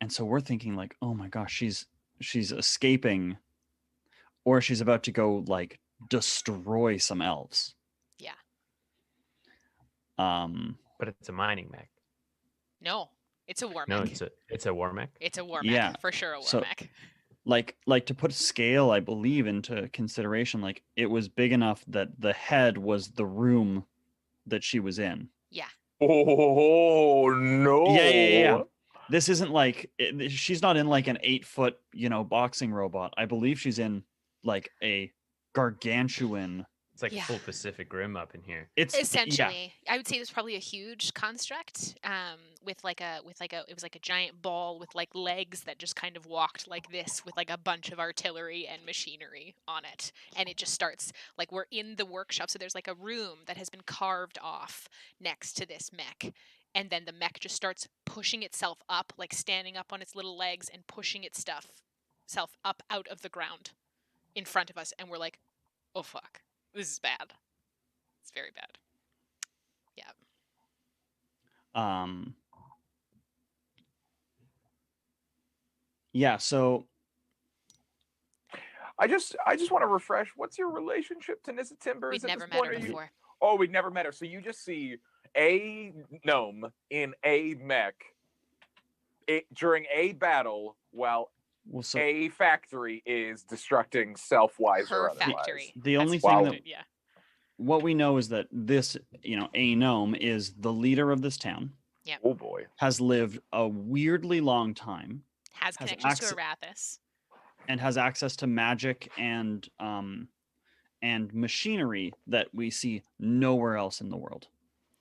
And so we're thinking like, oh my gosh, she's escaping, or she's about to go like destroy some elves. Yeah. But it's a mining mech. No, it's a war No, mech. it's a war mech. It's a war Yeah, mech. For sure a war so- mech. Like to put scale, I believe, into consideration, like it was big enough that the head was the room that she was in. Oh no! Yeah. This isn't like she's not in like an 8-foot, boxing robot. I believe she's in like a gargantuan. It's like Yeah. full Pacific Rim up in here. It's Essentially, I would say it was probably a huge construct, with like a it was like a giant ball with like legs that just kind of walked like this with like a bunch of artillery and machinery on it, and it just starts like we're in the workshop, so there's like a room that has been carved off next to this mech, and then the mech just starts pushing itself up, like standing up on its little legs and pushing self up out of the ground in front of us, and we're like, oh fuck, this is bad. It's very bad. Yeah. Yeah, so I just want to refresh. What's your relationship to Nissa Timbers? We'd at never this met point? her Are you- before. Oh, we'd never met her. So you just see a gnome in a mech during a battle while well, so a factory is destructing self-wise Her or otherwise. factory. the has only to thing be that noted, yeah. what we know is that this, a gnome is the leader of this town, Oh boy. has lived a weirdly long time, Has has connections to Arathis. and has access to magic and machinery that we see nowhere else in the world.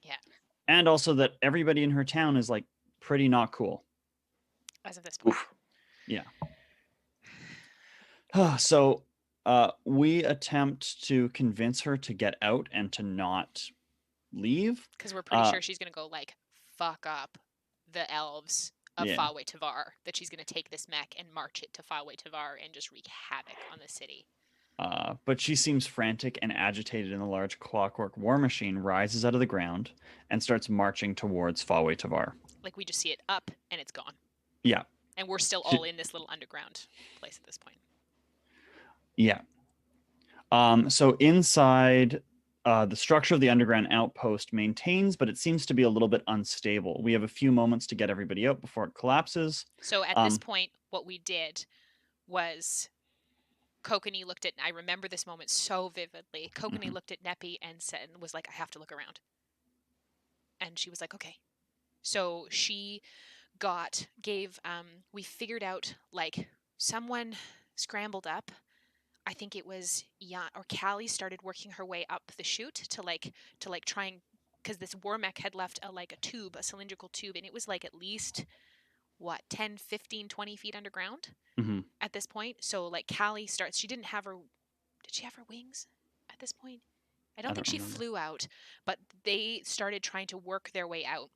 Yeah. And also that everybody in her town is like pretty not cool. As of this point. Oof. Yeah. So we attempt to convince her to get out and to not leave. Because we're pretty sure she's going to go, like, fuck up the elves of Yeah. Falwe Tavar. That she's going to take this mech and march it to Falwe Tavar and just wreak havoc on the city. But she seems frantic and agitated, and the large clockwork war machine rises out of the ground and starts marching towards Falwe Tavar. Like, we just see it up and it's gone. Yeah. And we're still all in this little underground place at this point. Yeah. So inside, the structure of the underground outpost maintains, but it seems to be a little bit unstable. We have a few moments to get everybody out before it collapses. So at this point, what we did was Kokanee looked at, I remember this moment so vividly. Kokanee looked at Neppy and said, was like, I have to look around. And she was like, okay. So she we figured out, like, someone scrambled up. I think it was Callie started working her way up the chute to try and, because this war mech had left a cylindrical tube, and it was like at least 10, 15, 20 feet underground at this point. So like Callie starts, did she have her wings at this point? I don't think she flew out, but they started trying to work their way out.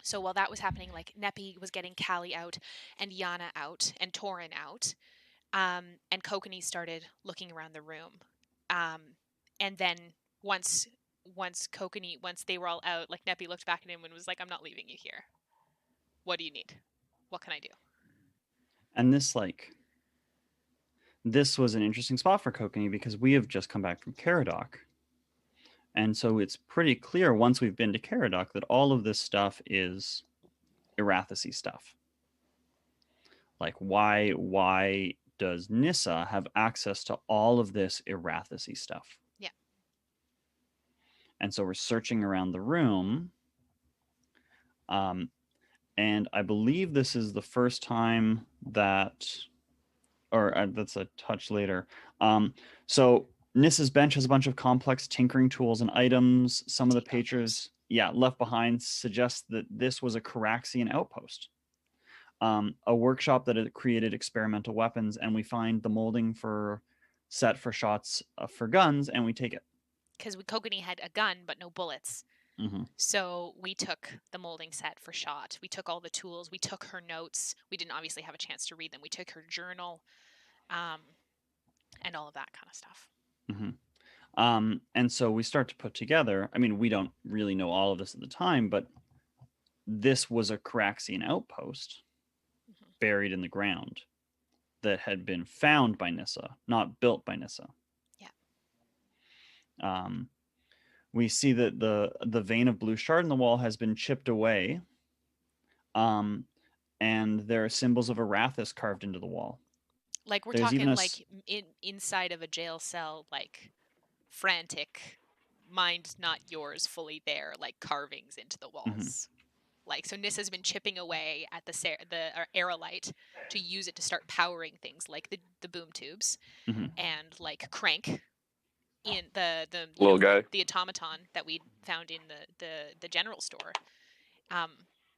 So while that was happening, like, Neppy was getting Callie out and Yana out and Torren out. And Kokanee started looking around the room. And then once they were all out, like, Neppy looked back at him and was like, I'm not leaving you here. What do you need? What can I do? And this was an interesting spot for Kokanee because we have just come back from Caradoc. And so it's pretty clear once we've been to Caradoc that all of this stuff is Erathasy stuff. Like, why does Nissa have access to all of this Erathasy stuff? Yeah. And so we're searching around the room. And I believe this is the first time that, that's a touch later. So Nissa's bench has a bunch of complex tinkering tools and items. Some of the pages, left behind suggest that this was a Caraxian outpost. A workshop that had created experimental weapons, and we find the molding set for shots for guns, and we take it. Because Kokanee had a gun, but no bullets. So we took the molding set for shot. We took all the tools. We took her notes. We didn't obviously have a chance to read them. We took her journal, and all of that kind of stuff. And so we start to put together, I mean, we don't really know all of this at the time, but this was a Caraxian outpost buried in the ground that had been found by Nissa, not built by Nissa. Yeah. We see that the vein of blue shard in the wall has been chipped away, and there are symbols of Arathis carved into the wall. Like, we're talking like inside of a jail cell, like frantic, mind not yours, fully there, like carvings into the walls. Like, so Nissa's been chipping away at the Eralite to use it to start powering things like the boom tubes and like Crank in the little guy, the automaton that we found in the general store.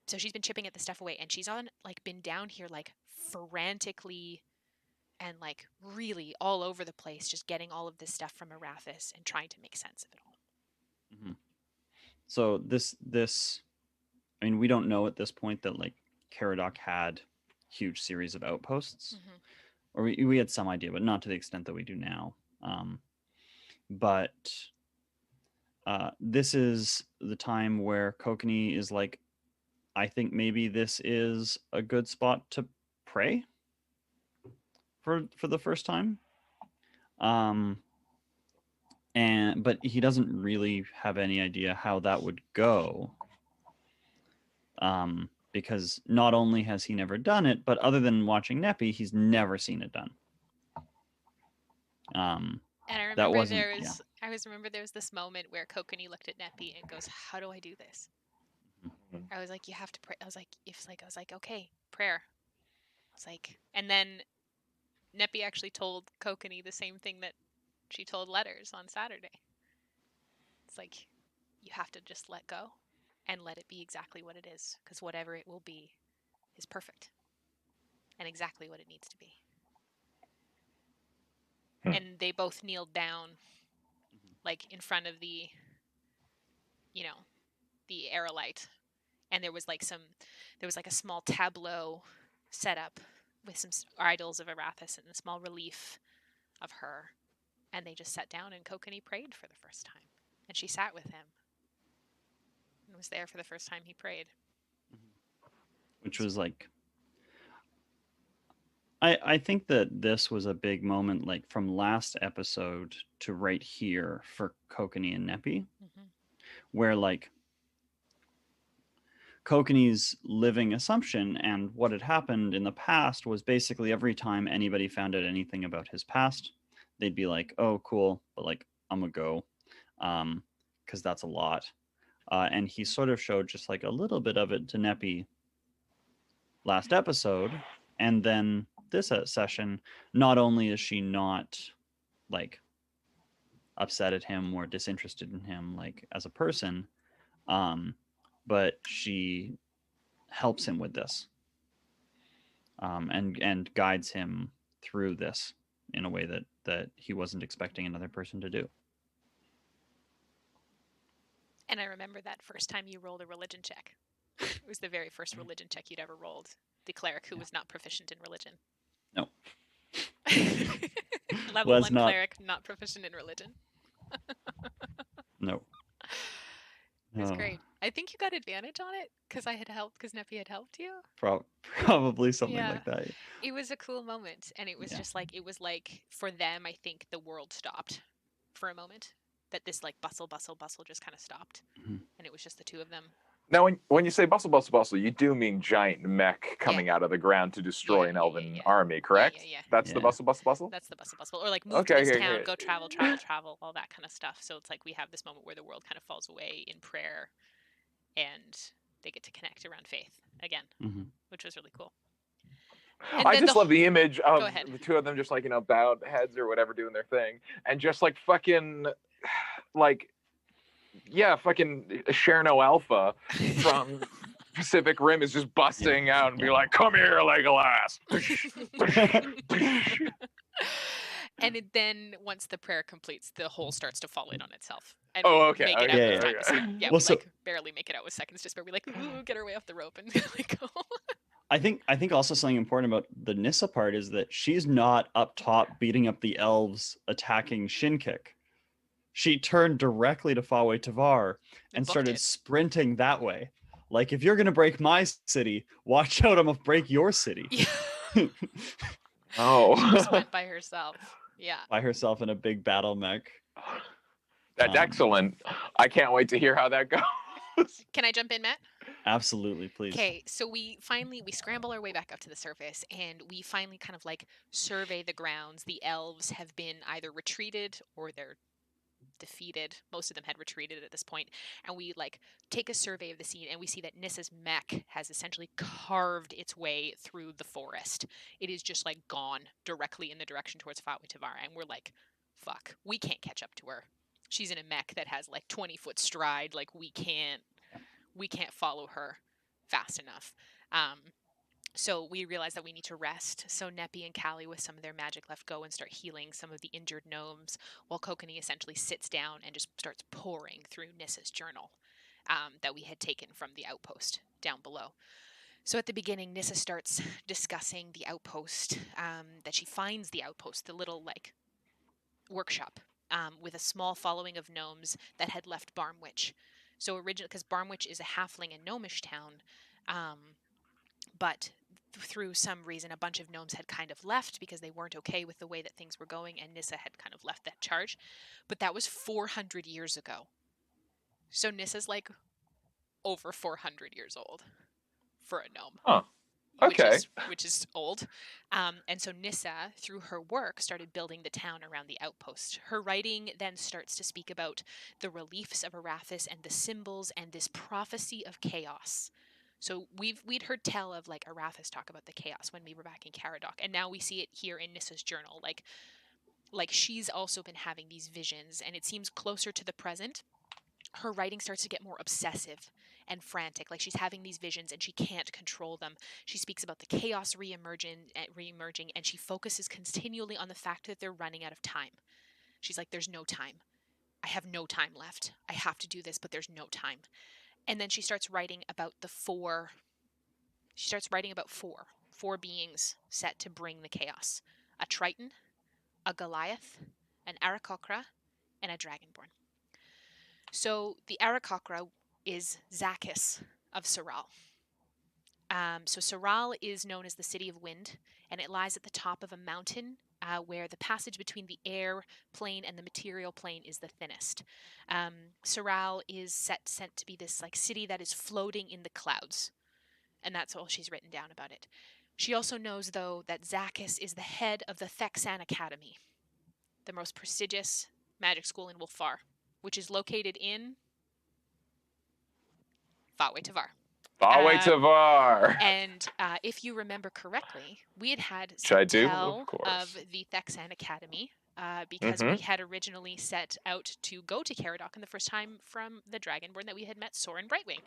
So she's been chipping at the stuff away, and she's been down here like frantically and like really all over the place, just getting all of this stuff from Arathis and trying to make sense of it all. So this I mean, we don't know at this point that like Caradoc had huge series of outposts, or we had some idea, but not to the extent that we do now. But this is the time where Kokanee is like, I think maybe this is a good spot to pray for the first time. But he doesn't really have any idea how that would go. Because not only has he never done it, but other than watching Neppy, he's never seen it done. And I remember I remember there was this moment where Kokanee looked at Neppy and goes, "How do I do this?" I was like, "You have to pray." I was like, "Okay, prayer." I was like, and then Neppy actually told Kokanee the same thing that she told Letters on Saturday. It's like, you have to just let go and let it be exactly what it is, because whatever it will be is perfect. and exactly what it needs to be. Hmm. And they both kneeled down, like in front of the, the Eralite, and there was like a small tableau set up with some idols of Arathis and a small relief of her, and they just sat down and Kokanee prayed for the first time, and she sat with him and was there for the first time he prayed. Which was like, I think that this was a big moment, like from last episode to right here for Kokanee and Neppy, where like Kokanee's living assumption and what had happened in the past was basically every time anybody found out anything about his past, they'd be like, oh, cool, but like, I'm gonna go, because that's a lot. And he sort of showed just like a little bit of it to Neppy last episode. And then this session, not only is she not like upset at him or disinterested in him like as a person, but she helps him with this, and guides him through this in a way that he wasn't expecting another person to do. And I remember that first time you rolled a religion check. It was the very first religion check you'd ever rolled. The cleric who was not proficient in religion. No. Level Was 1 not. cleric, not proficient in religion. No. It was Oh, great. I think you got advantage on it because I had helped, because Neppy had helped you. probably something Yeah. like that. It was a cool moment, and it was Yeah. just like, it was like, for them, I think the world stopped for a moment. That this like bustle just kind of stopped, Mhm. and it was just the two of them. Now, when you say bustle, bustle, bustle, you do mean giant mech coming out of the ground to destroy an elven army, correct? Yeah. That's the Yeah. bustle, bustle, bustle? That's the bustle. Or like move to this town, go travel, all that kind of stuff. So it's like we have this moment where the world kind of falls away in prayer, and they get to connect around faith again, which was really cool. And I then just love the image of Go ahead. the two of them just like, bowed heads or whatever doing their thing. And just like fucking, like, yeah, fucking Cherno Alpha from Pacific Rim is just busting out and be like, come here, Legolas. And then once the prayer completes, the whole starts to fall in on itself. And okay. make it out with time. So yeah, Well, we like barely make it out with seconds, just barely like, ooh, get our way off the rope and like go. I think also something important about the Nissa part is that she's not up top beating up the elves attacking Shinkick. She turned directly to Fawe Tavar and started sprinting that way. Like, if you're gonna break my city, watch out, I'm gonna break your city. Yeah. Oh. She just went by herself. Yeah. By herself in a big battle mech. That's excellent. I can't wait to hear how that goes. Can I jump in, Matt? Absolutely, please. Okay, so we scramble our way back up to the surface, and we finally kind of like survey the grounds. The elves have been either retreated or they're defeated. Most of them had retreated at this point, and we like take a survey of the scene, and we see that Nissa's mech has essentially carved its way through the forest. It is just like gone directly in the direction towards Fawe Tavar, and we're like, fuck, we can't catch up to her. She's in a mech that has like 20-foot stride. Like we can't follow her fast enough. So we realize that we need to rest. So Neppy and Callie, with some of their magic left, go and start healing some of the injured gnomes, while Kokanee essentially sits down and just starts pouring through Nissa's journal that we had taken from the outpost down below. So at the beginning, Nissa starts discussing the outpost, that she finds the outpost, the little like workshop, with a small following of gnomes that had left Barmwich. So originally, because Barmwich is a halfling and gnomish town, but through some reason, a bunch of gnomes had kind of left because they weren't okay with the way that things were going, and Nissa had kind of left that charge. But that was 400 years ago. So Nissa's like over 400 years old for a gnome. Huh. Okay. Which is old. And so Nissa, through her work, started building the town around the outpost. Her writing then starts to speak about the reliefs of Arathis and the symbols and this prophecy of chaos. So we'd heard tell of like Arathis talk about the chaos when we were back in Caradoc, and now we see it here in Nissa's journal. Like she's also been having these visions, and it seems closer to the present. Her writing starts to get more obsessive, and frantic, like she's having these visions and she can't control them. She speaks about the chaos re-emerging, and she focuses continually on the fact that they're running out of time. She's like, there's no time. I have no time left. I have to do this, but there's no time. And then she starts writing about four beings set to bring the chaos: a Triton, a Goliath, an Aarakocra, and a Dragonborn. So the Aarakocra is Zacchus of Soral. So Soral is known as the City of Wind, and it lies at the top of a mountain where the passage between the air plane and the material plane is the thinnest. Soral is sent to be this like city that is floating in the clouds, and that's all she's written down about it. She also knows, though, that Zacchus is the head of the Thexan Academy, the most prestigious magic school in Wolfar, which is located in Fatway-Tavar. Fatway-Tavar. And if you remember correctly, we had Which I some do, tell of course. the Thexan Academy because we had originally set out to go to Caradoc, and the first time from the Dragonborn that we had met, Soren Brightwing,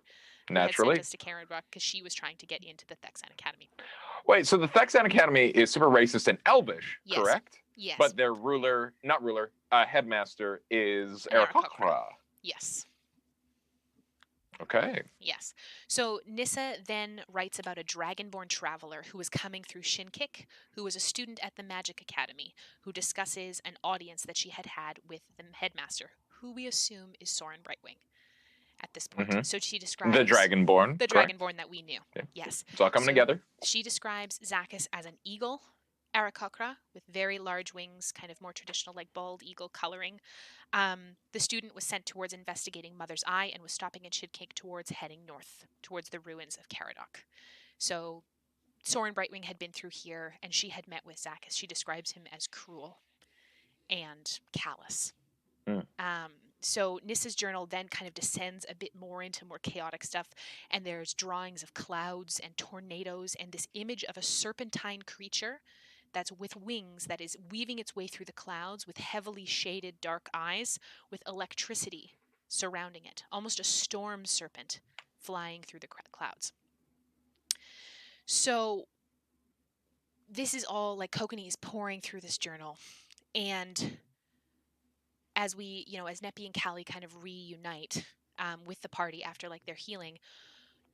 who had Naturally. sent us to Caradoc because she was trying to get into the Thexan Academy. Wait, so the Thexan Academy is super racist and elvish, Yes. correct? Yes. But their headmaster is An Aarakocra. Aarakocra. Yes. Okay. Yes. So Nissa then writes about a dragonborn traveler who was coming through Shinkik, who was a student at the Magic Academy, who discusses an audience that she had with the headmaster, who we assume is Soren Brightwing at this point. So she describes The Dragonborn. the correct? Dragonborn that we knew. Okay. Yes. It's all coming together. She describes Zacchus as an eagle, Aarakocra, with very large wings, kind of more traditional like bald eagle coloring. The student was sent towards investigating Mother's Eye and was stopping in Shidcake towards heading north, towards the ruins of Caradoc. So Soren Brightwing had been through here, and she had met with Zacchus. She describes him as cruel and callous. So Nissa's journal then kind of descends a bit more into more chaotic stuff, and there's drawings of clouds and tornadoes and this image of a serpentine creature that's with wings that is weaving its way through the clouds with heavily shaded dark eyes with electricity surrounding it, almost a storm serpent flying through the clouds. So this is all like Kokanee is pouring through this journal, and as we, as Neppy and Callie kind of reunite with the party after like their healing,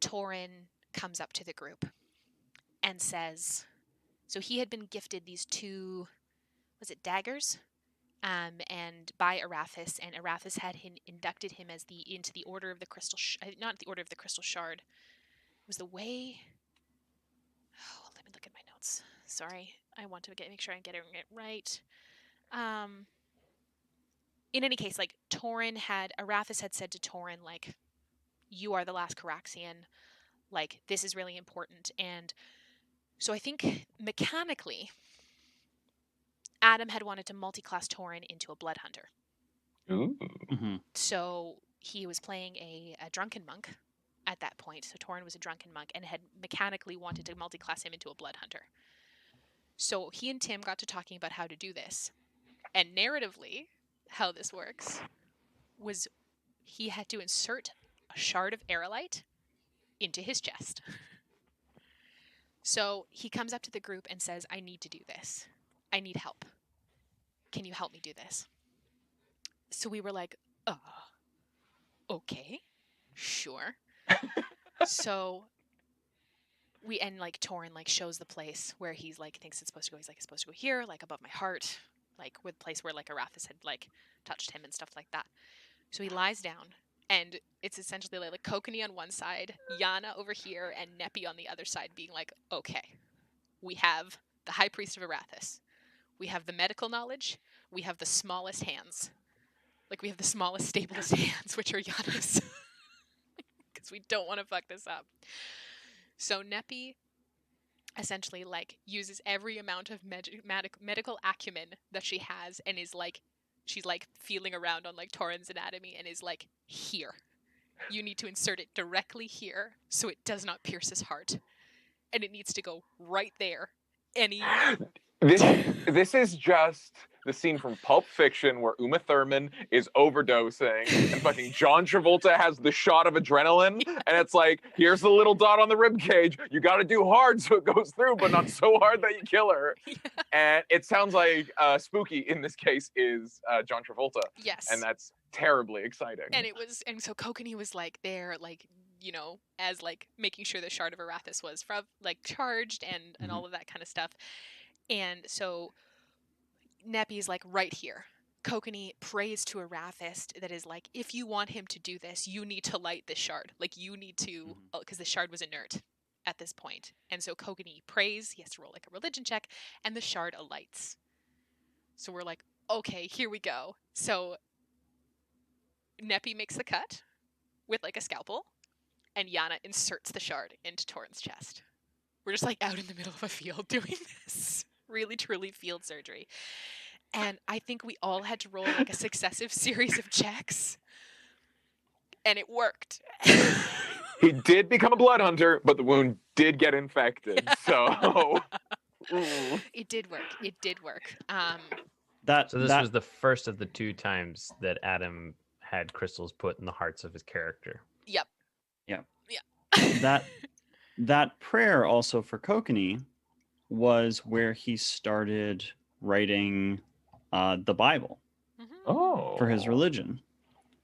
Torren comes up to the group and says, so he had been gifted these two, was it daggers? And by Arathis, and Arathis had inducted him as into the Order of the Crystal, not the Order of the Crystal Shard. It was the way. Oh, let me look at my notes. Sorry, I want to make sure I'm getting it right. In any case, like Arathis had said to Torren, like, you are the last Caraxian, like, this is really important. And so I think mechanically, Adam had wanted to multi-class Torren into a blood hunter. Ooh. So he was playing a drunken monk at that point. So Torren was a drunken monk and had mechanically wanted to multi-class him into a blood hunter. So he and Tim got to talking about how to do this. And narratively, how this works was he had to insert a shard of Eralite into his chest. So he comes up to the group and says, I need to do this. I need help. Can you help me do this? So we were like, okay, sure. So Torren shows the place where he's thinks it's supposed to go. He's like, it's supposed to go here, above my heart, with the place where Arathis had touched him and stuff like that. So he lies down, and it's essentially like Kokanee on one side, Yana over here, and Neppy on the other side, being like, okay, we have the High Priest of Arathis. We have the medical knowledge. We have the smallest hands. We have the smallest, stablest hands, which are Yana's. Because we don't want to fuck this up. So Neppy essentially uses every amount of medical acumen that she has, and is she's feeling around on Torren's anatomy and is here. You need to insert it directly here so it does not pierce his heart. And it needs to go right there. This is just the scene from Pulp Fiction where Uma Thurman is overdosing and fucking John Travolta has the shot of adrenaline, and it's like, here's the little dot on the rib cage. You got to do hard so it goes through, but not so hard that you kill her. Yeah. And it sounds like Spooky in this case is John Travolta, Yes. and that's terribly exciting. And so Kokanee was like there, like, you know, as like making sure the shard of Arathis was like charged and all of that kind of stuff. And so Neppy's like right here. Kokanee prays to Arathis that is like, if you want him to do this, you need to light this shard. Like, you need to, because the shard was inert at this point. And so Kokanee prays, he has to roll like a religion check, and the shard alights. So we're like, okay, here we go. So Neppy makes the cut with like a scalpel, and Yana inserts the shard into Torren's chest. We're just like out in the middle of a field doing this. Really, truly field surgery. And I think we all had to roll like a successive series of checks. And it worked. He did become a blood hunter, but the wound did get infected. So it did work. It did work. So this was the first of the 2 times that Adam had crystals put in the hearts of his character. Yep. That prayer also for Kokanee was where he started writing the Bible for his religion.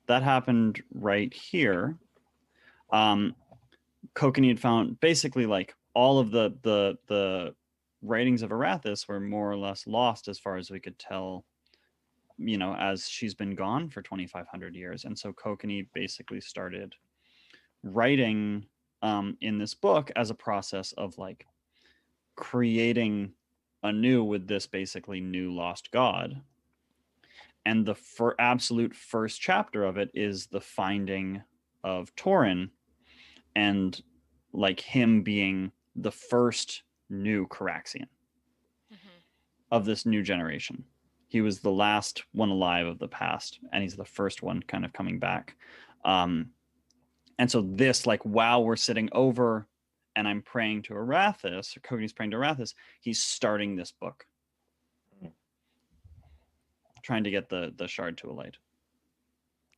That happened right here. Kokanee had found basically like all of the writings of Arathis were more or less lost as far as we could tell, you know, as she's been gone for 2,500 years. And so Kokanee basically started writing in this book as a process of like creating anew with this basically new lost god. And the absolute first chapter of it is the finding of Torren, and like him being the first new Caraxian of this new generation. He was the last one alive of the past, and he's the first one kind of coming back. And so this, like, while we're sitting over and I'm praying to Arathis, or Kokanee's praying to Arathis, he's starting this book. Trying to get the shard to alight.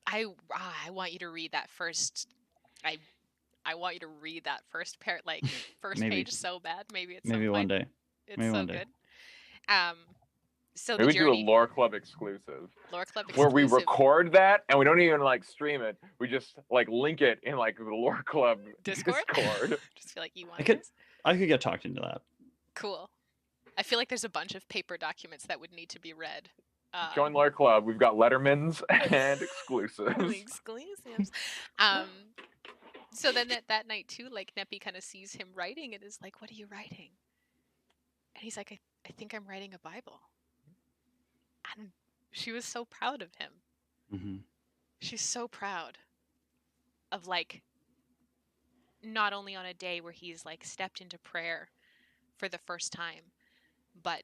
I want you to read that first. I want you to read that first first page so bad. Maybe one day. It's maybe so one day. good. So maybe the journey. Do a lore club exclusive. Lore club exclusive. Where we record that and we don't even like stream it. We just like link it in like the lore club Discord. Just feel like you want this. I could get talked into that. Cool. I feel like there's a bunch of paper documents that would need to be read. Join Lore Club. We've got Lettermans and exclusives. Exclusives. So then that night too, like Neppy kind of sees him writing and is like, "What are you writing?" And he's like, "I think I'm writing a Bible." And she was so proud of him. Mm-hmm. She's so proud of like not only on a day where he's like stepped into prayer for the first time, but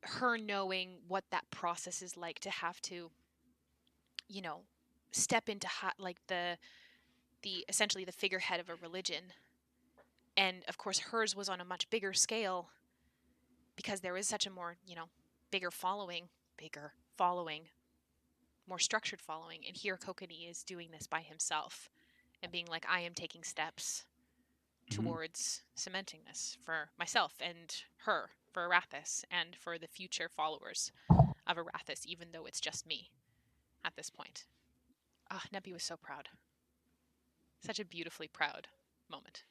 her knowing what that process is like to have to, you know, step into like the essentially the figurehead of a religion. And of course hers was on a much bigger scale because there is such a more, you know, bigger following, more structured following. And here Kokanee is doing this by himself and being like, I am taking steps towards cementing this for myself and her, for Arathis, and for the future followers of Arathis, even though it's just me at this point. Ah, Neppy was so proud. Such a beautifully proud moment.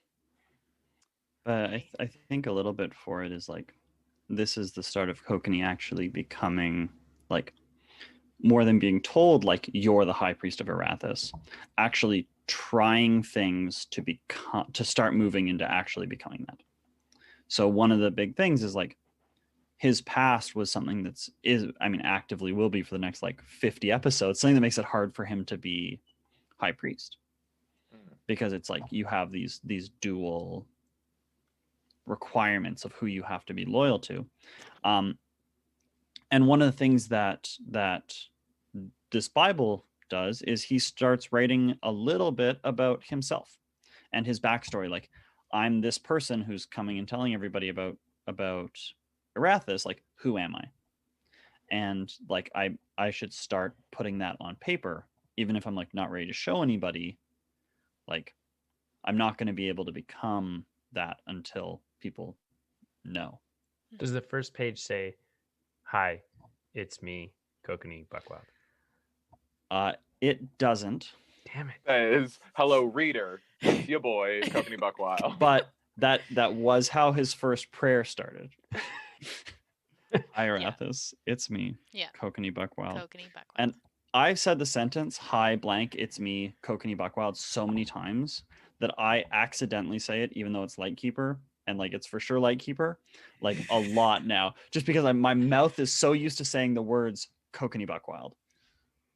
But I think a little bit for it is like, this is the start of Kokanee actually becoming like, more than being told like you're the high priest of Arathis, actually trying things to start moving into actually becoming that. So one of the big things is like his past was something actively will be for the next like 50 episodes, something that makes it hard for him to be high priest, because it's like you have these dual requirements of who you have to be loyal to. And one of the things that this Bible does is he starts writing a little bit about himself and his backstory. Like, I'm this person who's coming and telling everybody about Arathis, like, who am I? And like I should start putting that on paper, even if I'm like not ready to show anybody. Like, I'm not going to be able to become that until people know. Does the first page say, "Hi, it's me, Kokanee Buckwild"? It doesn't. Damn it! That is, hello reader, it's your boy Kokanee Buckwild. But that was how his first prayer started. Hi, Arathis, it's me, Yeah. Kokanee Buckwild. Kokanee Buckwild. And I've said the sentence, hi blank, it's me, Kokanee Buckwild, so many times that I accidentally say it, even though it's Lightkeeper, and like it's for sure Lightkeeper, like a lot now, just because my mouth is so used to saying the words Kokanee Buckwild.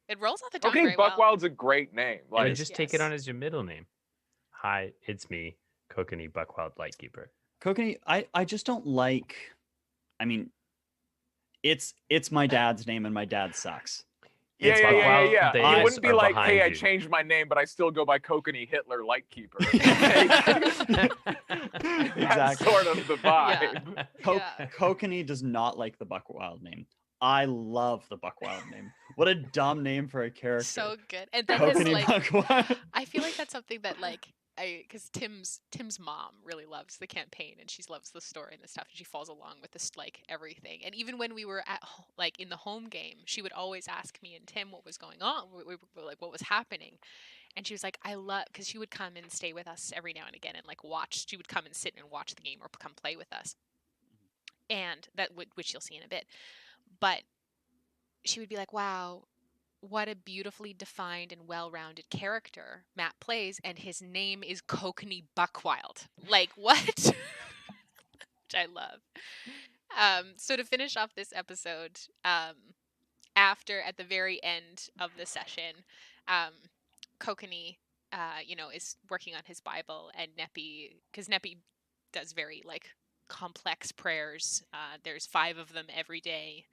It rolls off the tongue Okay, very well. Buckwild's a great name. Like, Like, and just take it on as your middle name. Hi, it's me, Kokanee Buckwild Lightkeeper. Kokanee, I just don't like. I mean, it's my dad's name, and my dad sucks. yeah. The You A's wouldn't be are like, behind hey, I you. changed my name, but I still go by Kokanee Hitler Lightkeeper. Exactly. That's sort of the vibe. Kokanee does not like the Buckwild name. I love the Buckwild name. What a dumb name for a character. So good. And then this, Kokanee like, Buckwild. I feel like that's something that, like, because Tim's mom really loves the campaign, and she loves the story and the stuff, and she follows along with this, like, everything. And even when we were at like in the home game, she would always ask me and Tim what was going on, like what was happening. And she was like, I love, because she would come and stay with us every now and again and like watch. She would come and sit and watch the game or come play with us, and that which you'll see in a bit. But she would be like, wow, what a beautifully defined and well-rounded character Matt plays, and his name is Kokanee Buckwild. Like, what? Which I love. So to finish off this episode, at the very end of the session, Kokanee, is working on his Bible, and Neppy, because Neppy does very like complex prayers. There's 5 of them every day.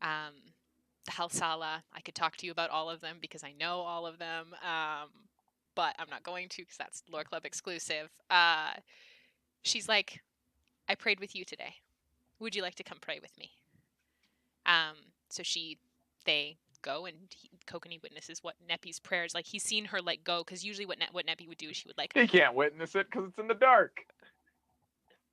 The Halsala, I could talk to you about all of them because I know all of them, but I'm not going to because that's Lore Club exclusive. She's like, I prayed with you today. Would you like to come pray with me? So they go, and Kokanee witnesses what Neppy's prayers, like he's seen her like go, because usually what Neppy would do is she would like, He can't witness it because it's in the dark.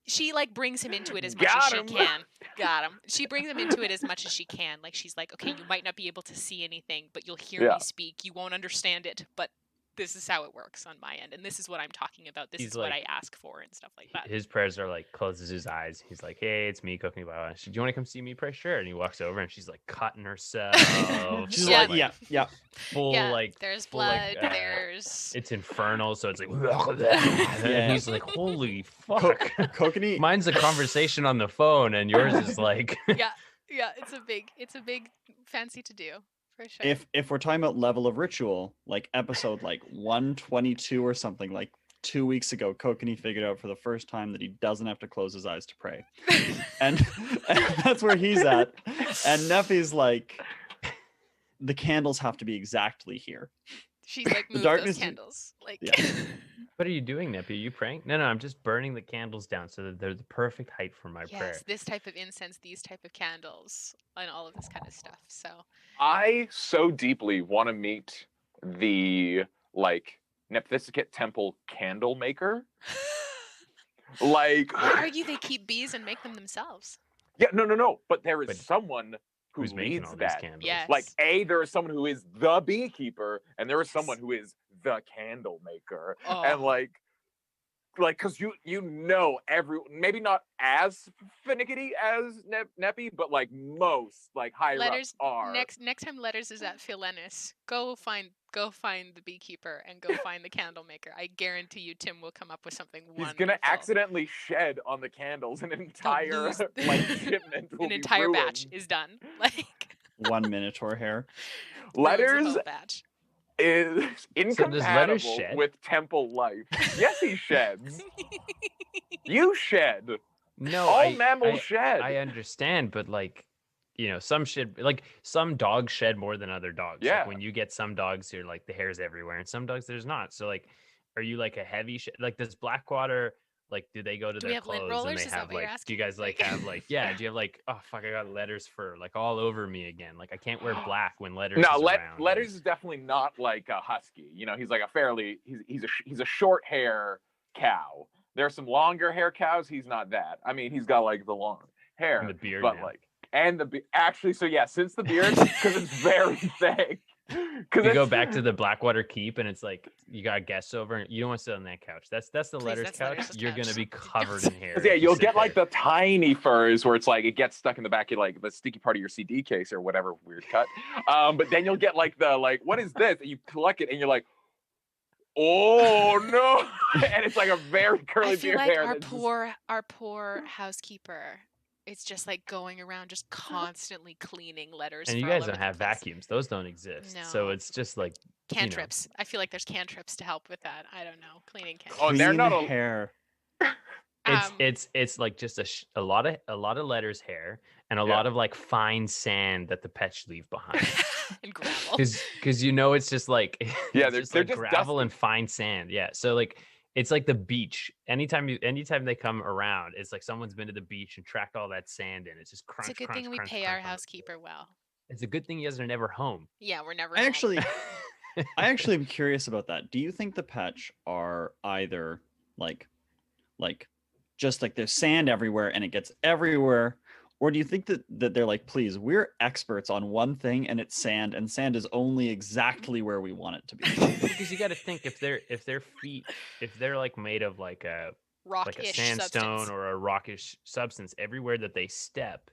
she like brings him into it as much as she can. Got him. She brings him into it as much as she can. Like, she's like, okay, you might not be able to see anything, but you'll hear me speak. You won't understand it, but this is how it works on my end, and this is what I'm talking about. This is what I ask for, and stuff like that. His prayers are like, closes his eyes. He's like, hey, it's me, Kokanee Buckwild. Do you want to come see me pray? Sure. And he walks over, and she's like cutting herself. She's Yeah. like, yeah. Full like, there's full, blood. like, There's it's infernal, so it's like, and he's like, holy fuck. Kokanee. Mine's a conversation on the phone, and yours is like, yeah. It's a big fancy to do. For sure. If we're talking about level of ritual, like episode like 122 or something, like 2 weeks ago, Kokanee figured out for the first time that he doesn't have to close his eyes to pray. and that's where he's at. And Neppy's like, the candles have to be exactly here. She's like, move darkness- those candles. Like, what are you doing, Neppy? Are you praying? No, I'm just burning the candles down so that they're the perfect height for my prayer. yes, this type of incense, these type of candles, and all of this kind of stuff. So I so deeply want to meet the like Nephthysicate Temple candle maker. Like, I argue they keep bees and make them themselves. yeah, no. But there is But someone Who's making leads all these that. candles? Yes. Like, there is someone who is the beekeeper, and there is someone who is the candle maker, and Oh. like, because maybe not as finicky as Neppy, but like most like higher Letters ups are. next time Letters is at Philenis, go find the beekeeper and go find the candle maker. I guarantee you Tim will come up with something wonderful. He's gonna accidentally shed on the candles. An entire lose- like shipment will an be entire batch ruined. is done. Like 1 Minotaur hair. ruins the Letters whole batch. is Letters incompatible shed? with temple life. Yes, he sheds. You shed. No, All mammals shed. I understand, but like, some dogs shed more than other dogs. Yeah. Like, when you get some dogs, you're like the hair's everywhere, and some dogs there's not. So like, are you like a heavy shed? Like, does Blackwater Like, do they go to Do we their have lint clothes and rollers? they Is that have what you're like? Do you asking? guys like Like- have like? Yeah. Do you have like? Oh fuck! I got letters fur like all over me again. Like I can't wear black when letters No, is around. Letters is definitely not like a husky. You know, he's like a fairly he's a short hair cow. There are some longer hair cows. He's not that. I mean, he's got like the long hair And the beard but now. like actually. So yeah, since the beard because it's very thick. Because You go back to the Blackwater Keep and it's like you got guests over and you don't want to sit on that couch. That's the Please, letters that's couch. Letters' You're couch. gonna be Don't covered sit- in hair. yeah, if you you'll sit get like there. the tiny furs where it's like it gets stuck in the back of like the sticky part of your CD case or whatever weird cut. But then you'll get like the like what is this? And you collect it and you're like, oh no! And it's like a very curly I feel beard like hair. our that's just- our poor housekeeper. It's just like going around just constantly cleaning letters. And you for all guys over don't the have place. vacuums; those don't exist. So No. it's just like Cantrips. I feel like there's cantrips to help with that. I don't know. Cleaning cantrips. Oh, and they're Clean not a- hair. it's like just a lot of letters hair and a Yeah. lot of like fine sand that the pets leave behind. and gravel. Because you know it's just like Yeah, it's they're- just they're like just gravel dusty. and fine sand. Yeah, so like it's like the beach. Anytime they come around, it's like someone's been to the beach and tracked all that sand in. It's just crunch. It's a good crunch, thing we crunch, pay crunch our on the housekeeper floor. well. It's a good thing you guys are never home. Yeah, we're never. I home. actually, I actually am curious about that. Do you think the Petch are either like just like there's sand everywhere and it gets everywhere, or do you think that they're like, please, we're experts on one thing and it's sand, and sand is only exactly where we want it to be? Because you got to think if their feet if they're like made of like a Rock-ish sandstone substance. or a rockish substance, everywhere that they step,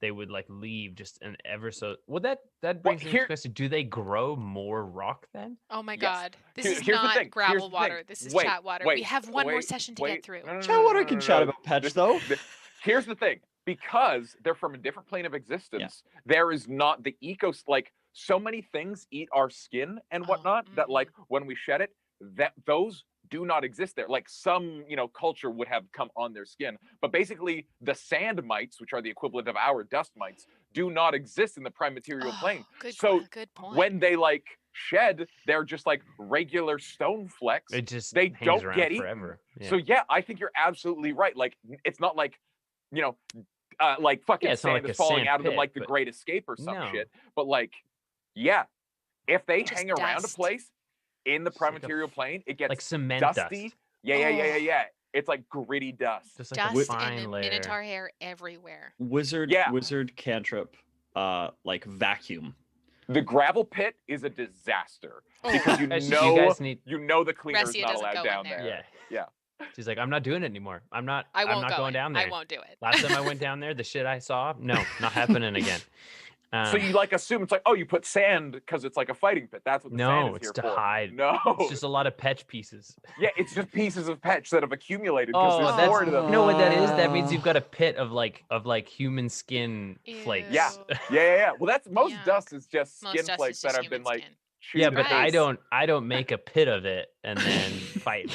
they would like leave just an ever so. Well, that brings me to here- the question: do they grow more rock then? Oh my Yes. God! This Here- is here's the not thing, here's gravel the water. thing. This is Wait, chat water. wait, We have one more wait, session to wait. get through. No, no, no, Chatwater no, no, can no, chat no. about Petch This- though. Here's the thing. Because they're from a different plane of existence, there is not the like so many things eat our skin and Oh, whatnot that like when we shed it, that those do not exist there. Like some, culture would have come on their skin, but basically the sand mites, which are the equivalent of our dust mites, do not exist in the prime material plane. Good, So good point. when they like shed, they're just like regular stone flecks. It just They hangs don't around get eaten. forever. Yeah. So yeah, I think you're absolutely right. Like it's not like, like fucking Yeah, it's not sand like is a falling sand out of them pit, like the but- Great Escape or some No. shit. But like, yeah, if they Just hang around a dust. place in the Just prime like a material plane, it gets like cement dusty. dust, Yeah. It's like gritty dust. just like a Dust fine and layer. minotaur hair everywhere. Wizard Yeah. cantrip, like vacuum. The gravel pit is a disaster because you Guys, know you guys need. the cleaner is Ressia not doesn't allowed go in down there. there. Yeah. Yeah. She's like, I'm not doing it anymore. I'm not I won't not go going in. down there. I won't do it. Last time I went down there, the shit I saw, no, not happening again. So you like assume it's like, oh, you put sand because it's like a fighting pit. That's what the sand No, is it's here to for. hide. No, It's just a lot of petch pieces. yeah, it's just pieces of petch that have accumulated because Oh, there's that's more to them. you know what that is? That means you've got a pit of like human skin flakes. Yeah. Ew. Yeah. Well, that's most Yuck. dust is just Most skin dust flakes is that just have been human like. skin. chewed Yeah, in but the Right. face. I don't make a pit of it and then fight me.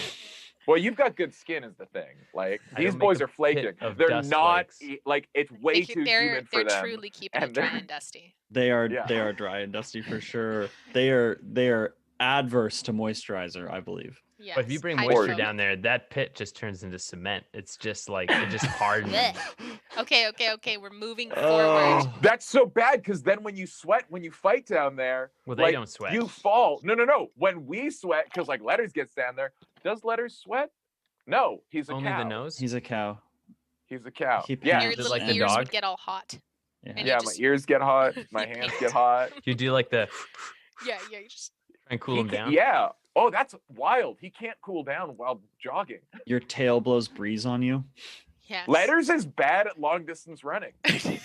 Well, you've got good skin, is the thing. Like I these don't make boys a are flaking. pit of They're dust not flakes. like it's way too humid for They're them. truly keeping and it dry they're- and dusty. They are Yeah. dry and dusty for sure. They are adverse to moisturizer, I believe. Yes. But if you bring hydrophobic. moisture down there, that pit just turns into cement. It's just like it just hardens. Blech. Okay. We're moving forward. Oh. That's so bad because then when you sweat, when you fight down there, Well, they like, don't sweat. You fall. No. When we sweat, because like Letters gets down there, does Letters sweat? No, he's a Only cow. the nose. He's a cow. He's a cow. He Yeah, Your Is it little like the ears dog? would get all hot. Yeah. And yeah. you My just- ears get hot. My you hands pant. get hot. You do like the Yeah. You just try and cool He them ca- down. Yeah. Oh, that's wild. He can't cool down while jogging. Your tail blows breeze on you. yes. Letters is bad at long distance running.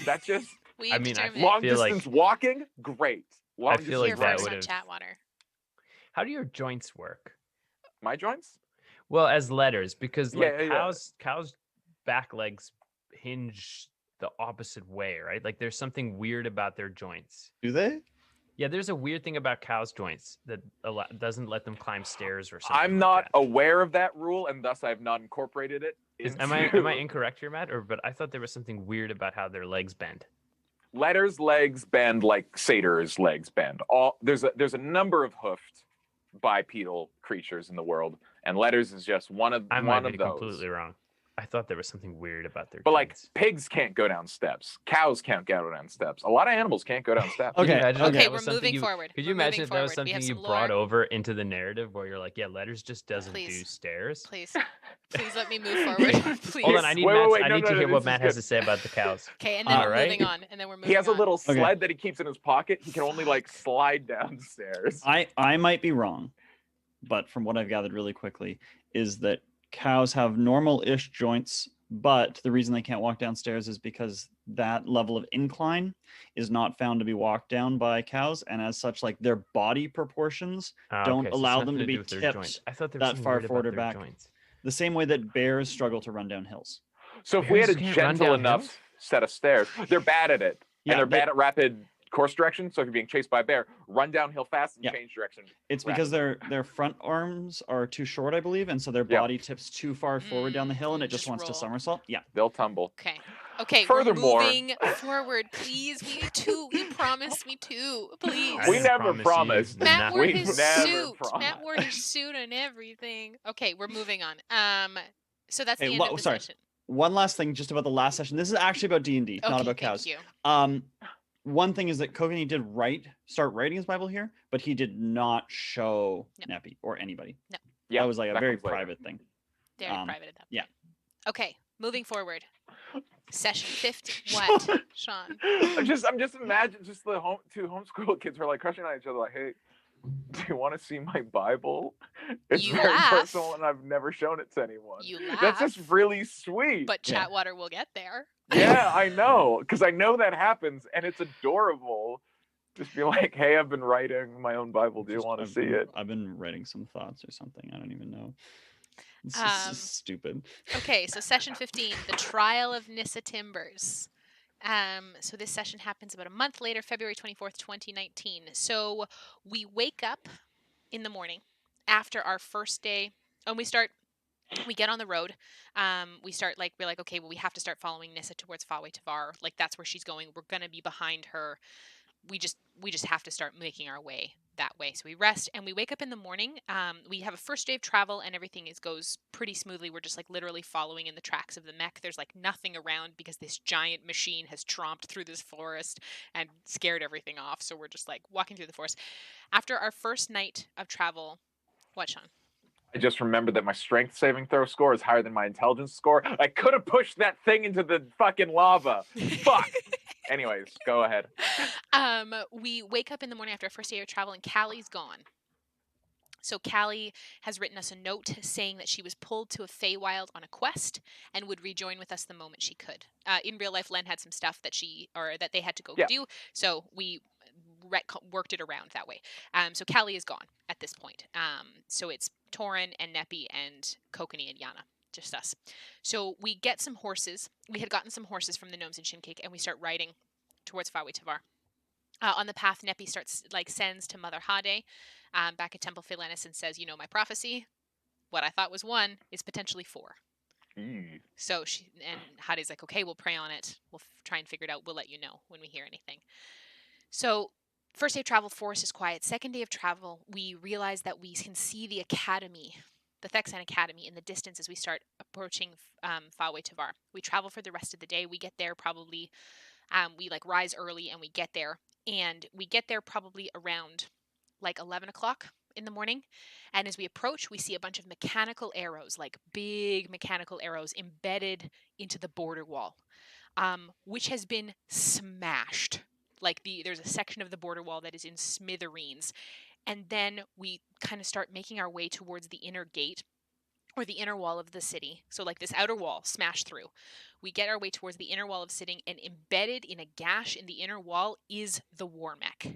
That's just We I mean, I determined. long feel like- distance walking. Great. Long feel Here like that first on would've- Chatwater. How do your joints work? My joints. Well, as letters, because like Yeah. cows' back legs hinge the opposite way, right? Like there's something weird about their joints. Do they? Yeah, there's a weird thing about cows' joints that doesn't let them climb stairs or something. I'm like not that. aware of that rule, and thus I've not incorporated it. Am I incorrect here, Matt? But I thought there was something weird about how their legs bend. Letters' legs bend like satyrs' legs bend. There's a number of hoofed bipedal creatures in the world, and letters is just one of I might be those. completely wrong. I thought there was something weird about their But like joints. pigs can't go down steps, cows can't go down steps. A lot of animals can't go down steps. Can you Okay, imagine if okay. that Okay, was we're something moving you- forward. Could We're you imagine moving if that was forward. We have something you some brought lore. over into the narrative where you're like, yeah, letters just doesn't do Please. stairs? Please, please let me move forward. Please. Hold on, I need Wait, Matt's, wait, I no, need no, to no, hear this what is Matt has good. to say about the cows. Okay, and then All we're right. moving on, and then we're moving He has a on. little Okay. sled that he keeps in his pocket. He can only like Fuck. slide downstairs. I might be wrong, but from what I've gathered really quickly is that cows have normal-ish joints, but the reason they can't walk downstairs is because that level of incline is not found to be walked down by cows, and as such, like their body proportions don't Okay, so it's allow nothing them to be do with their tipped joints. I thought there was that something far weird forward about or their back. joints. The same way that bears struggle to run down hills. So if we had a Bears can't run gentle down enough hills? set of stairs, they're bad at it. Yeah, And they're they- bad at rapid course direction. So if you're being chased by a bear, run downhill fast and Yeah. change direction. It's because rapidly. their front arms are too short, I believe, and so their Yeah. body tips too far forward down the hill, and it just Just wants to roll. somersault. Yeah. They'll tumble. Okay. Okay, Furthermore- we're moving forward. Please, we need two. You promised me two. Please. I We didn't never promise you promised. Matt wore We've his never suit. Matt promised. wore his suit and everything. Okay, we're moving on. So that's Hey, the end of the sorry. session. One last thing, just about the last session. This is actually about D&D, Okay, not about thank cows. you. One thing is that Kokanee did start writing his Bible here, but he did not show No. Neppy or anybody. Yeah, That was like a that very comes later. private thing. Very Um, private at that yeah. point. Okay, moving forward. Session 50. What, Sean? I'm just imagine just the two homeschool kids are like crushing on each other like, hey, do you want to see my Bible? It's You very laugh. personal and I've never shown it to anyone. You That's just laugh. really sweet. But Yeah. Chatwater will get there. Yeah, I know, because I know that happens and it's adorable. Just be like, hey, I've been writing my own Bible. Do you want to see it? I've been writing some thoughts or something. I don't even know. It's just stupid. Okay, so session 15, the trial of Nissa Timbers. So this session happens about a month later, February 24th, 2019. So we wake up in the morning after our first day, and we get on the road. We're like, okay, well, we have to start following Nissa towards Faway Tavar. Like, that's where she's going. We're going to be behind her. We just have to start making our way that way. So we rest and we wake up in the morning. We have a first day of travel and everything goes pretty smoothly. We're just like literally following in the tracks of the mech. There's like nothing around because this giant machine has tromped through this forest and scared everything off. So we're just like walking through the forest. After our first night of travel, what, Sean? I just remembered that my strength saving throw score is higher than my intelligence score. I could have pushed that thing into the fucking lava. Fuck. Anyways, go ahead. We wake up in the morning after our first day of travel and Callie's gone. So Callie has written us a note saying that she was pulled to a Feywild on a quest and would rejoin with us the moment she could. In real life, Len had some stuff that they had to go do, so we worked it around that way. So Callie is gone at this point. So it's Torren and Neppy and Kokanee and Yana. Just us. So we get some horses. We had gotten some horses from the gnomes in Shincake, and we start riding towards Faway Tavar. On the path, Neppy sends to Mother Hade back at Temple Phalanus and says, my prophecy, what I thought was 1 is potentially 4. So Hade's like, okay, we'll pray on it. We'll try and figure it out. We'll let you know when we hear anything. So first day of travel, forest is quiet. Second day of travel, we realize that we can see the academy, the Thexan Academy, in the distance as we start approaching Faway Tavar. We travel for the rest of the day. We get there probably, we rise early and we get there. And we get there probably around 11 o'clock in the morning. And as we approach, we see a bunch of mechanical arrows, like big mechanical arrows embedded into the border wall, which has been smashed. There's a section of the border wall that is in smithereens. And then we kind of start making our way towards the inner gate or the inner wall of the city. So this outer wall smashed through. We get our way towards the inner wall of city, and embedded in a gash in the inner wall is the war mech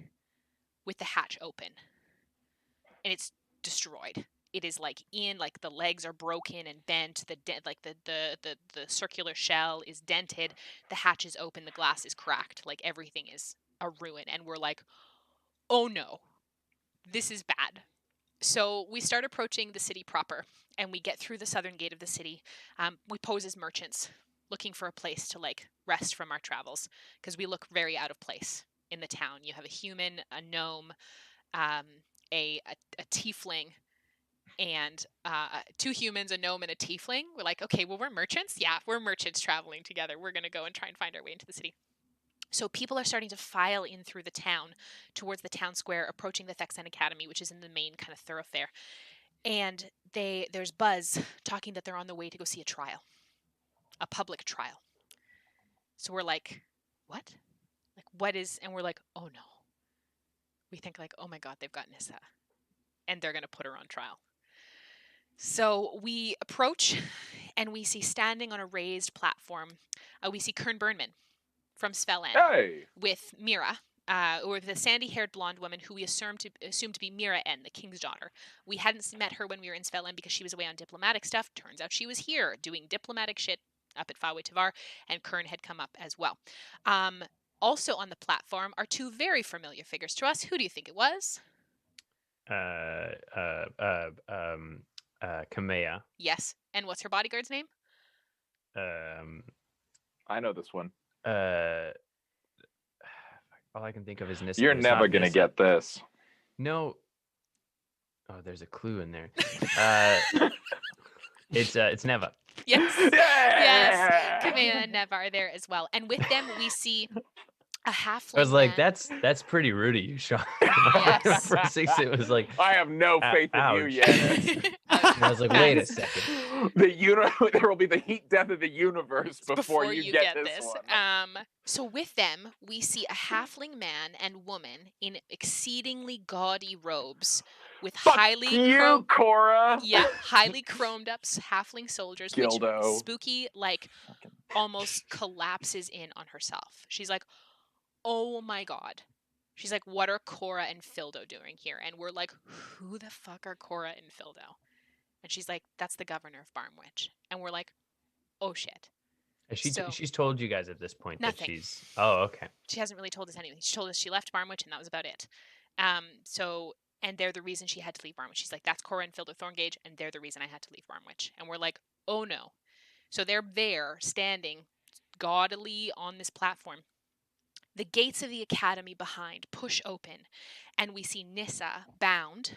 with the hatch open. And it's destroyed. It is the legs are broken and bent, the circular shell is dented, the hatch is open, the glass is cracked, everything is a ruin, and we're like, oh no, this is bad. So we start approaching the city proper, and we get through the southern gate of the city. We pose as merchants, looking for a place to rest from our travels, because we look very out of place in the town. You have a human, a gnome, a tiefling, and 2 humans, a gnome, and a tiefling. We're like, okay, well, we're merchants. Yeah, we're merchants traveling together. We're going to go and try and find our way into the city. So people are starting to file in through the town towards the town square, approaching the Thexan Academy, which is in the main kind of thoroughfare. And there's buzz talking that they're on the way to go see a trial, a public trial. So we're like, what? Like, what is? And we're like, oh no. We think like, oh my God, they've got Nissa, and they're going to put her on trial. So we approach, and we see standing on a raised platform, we see Kern Burnman from Svelland Hey. with Mira, or the sandy-haired blonde woman who we assumed to be Mira N, the king's daughter. We hadn't met her when we were in Svelland because she was away on diplomatic stuff. Turns out she was here doing diplomatic shit up at Faway Tavar, and Kern had come up as well. Also on the platform are 2 very familiar figures to us. Who do you think it was? Kamea. Yes. And what's her bodyguard's name? I know this one. All I can think of is Nissa. You're never gonna get this. No. Oh, there's a clue in there. It's Neva. Yes. Yeah! Yes. Kamea and Neva are there as well. And with them, we see a halfling I was like, man. that's pretty rude of you, Sean. Yes. For 6, it was like, I have no faith in you ouch. yet. and I was like, wait a Yes. second. There will be the heat death of the universe before you get this one. So with them, we see a halfling man and woman in exceedingly gaudy robes with Fuck highly you, Cora. highly chromed up halfling soldiers, Gildo. which Spooky like almost collapses in on herself. She's like, oh my God. She's like, what are Cora and Fildo doing here? And we're like, who the fuck are Cora and Fildo? And she's like, that's the governor of Barmwich. And we're like, oh shit. She's told you guys at this point Nothing. that she's. Oh, okay. She hasn't really told us anything. She told us she left Barmwich and that was about it. And they're the reason she had to leave Barmwich. She's like, that's Cora and Fildo Thorngage, and they're the reason I had to leave Barmwich. And we're like, oh no. So they're there, standing gaudily on this platform. The gates of the academy behind push open, and we see Nissa bound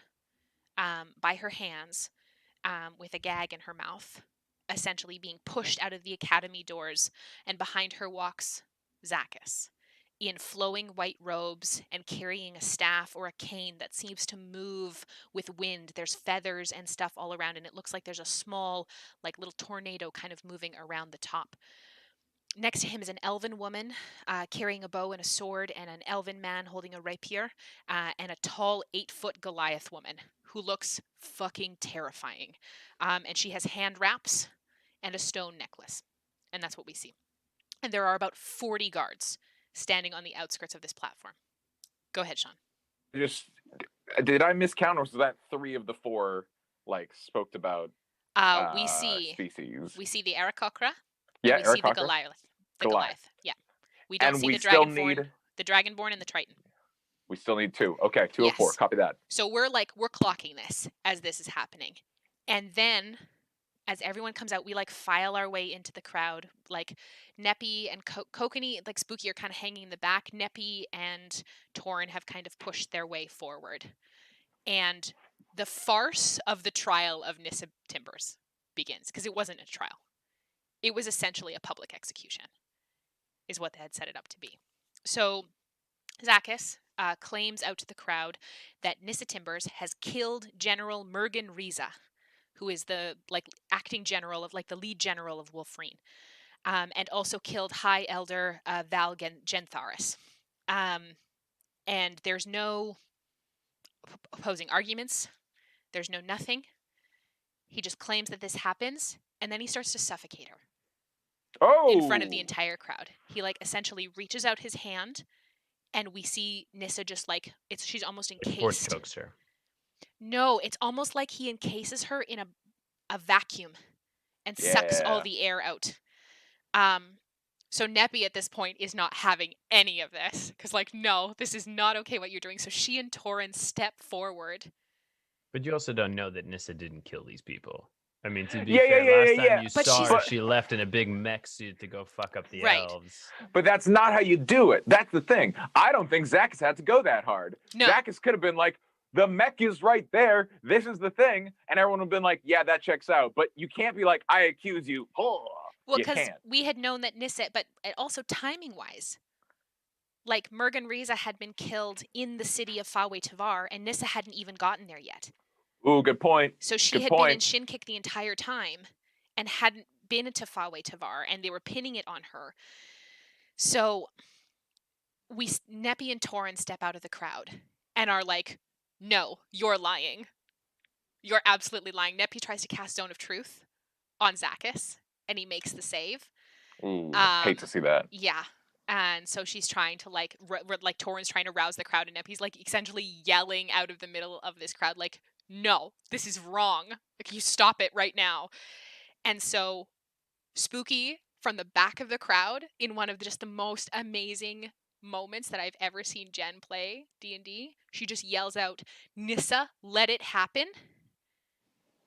by her hands with a gag in her mouth, essentially being pushed out of the academy doors, and behind her walks Zacchus in flowing white robes and carrying a staff or a cane that seems to move with wind. There's feathers and stuff all around, and it looks like there's a small, like little tornado kind of moving around the top. Next to him is an elven woman carrying a bow and a sword, and an elven man holding a rapier, and a tall 8-foot Goliath woman who looks fucking terrifying. And she has hand wraps and a stone necklace. And that's what we see. And there are about 40 guards standing on the outskirts of this platform. Go ahead, Sean. Did I miscount, or was that 3 of the 4 like spoke about We see species? We see the Aarakocra. Yeah, we see the Aarakocra. Goliath. Yeah. We don't And see we the still Dragonborn, the Dragonborn and the Triton. We still need 2. Okay, 2 of 4. Yes. Copy that. So we're clocking this as this is happening. And then as everyone comes out, we file our way into the crowd. Like Neppy and Kokanee, like Spooky, are kind of hanging in the back. Neppy and Torren have kind of pushed their way forward. And the farce of the trial of Nissa Timbers begins, because it wasn't a trial. It was essentially a public execution, is what they had set it up to be. So Zacchus claims out to the crowd that Nissa Timbers has killed General Mergen Riza, who is the acting general of the lead general of Wolfreen, and also killed High Elder Val Gentharis. And there's no opposing arguments. There's no nothing. He just claims that this happens, and then he starts to suffocate her. In front of the entire crowd. He essentially reaches out his hand, and we see Nissa just she's almost encased. Force chokes her. No, it's almost like he encases her in a vacuum and sucks all the air out. So Neppy at this point is not having any of this, because no, this is not okay what you're doing. So she and Torren step forward. But you also don't know that Nissa didn't kill these people. I mean, to be fair, last time you but saw her, she left in a big mech suit to go fuck up the elves. But that's not how you do it. That's the thing. I don't think Zacchus had to go that hard. No. Zacchus could have been like, the mech is right there. This is the thing. And everyone would have been like, yeah, that checks out. But you can't be like, I accuse you. Oh, Well, you because can't. we had known that Nissa, but also timing-wise, like Mergan Riza had been killed in the city of Fawe Tavar, and Nissa hadn't even gotten there yet. Ooh, good point. So she Good had been in point. Shinkik the entire time and hadn't been to Fawe Tavar, and they were pinning it on her. So Neppy and Torren step out of the crowd and are like, no, you're lying. You're absolutely lying. Neppy tries to cast Zone of Truth on Zakis, and he makes the save. Ooh, hate to see that. Yeah. And so she's trying to like Torren's trying to rouse the crowd, and Neppy's like essentially yelling out of the middle of this crowd, like, no, this is wrong. Like, you stop it right now. And so Spooky from the back of the crowd, in one of just the most amazing moments that I've ever seen Jen play D&D, she just yells out, Nissa, let it happen,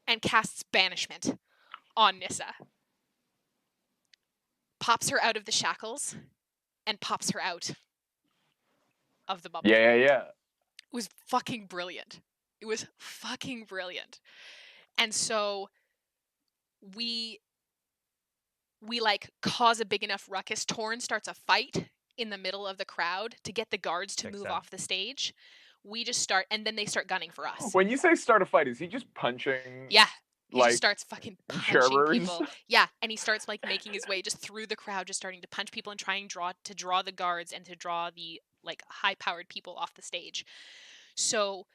and casts banishment on Nissa. Pops her out of the shackles and pops her out of the bubble. Yeah. It was fucking brilliant. It was fucking brilliant. And so we like cause a big enough ruckus. Torren starts a fight in the middle of the crowd to get the guards to move off the stage. We just start, and then they start gunning for us. When you say start a fight, is he just punching? Yeah. He like, just starts fucking punching jurors? people. Yeah, and he starts like making his way just through the crowd, just starting to punch people and trying to draw the guards and to draw the like high-powered people off the stage. So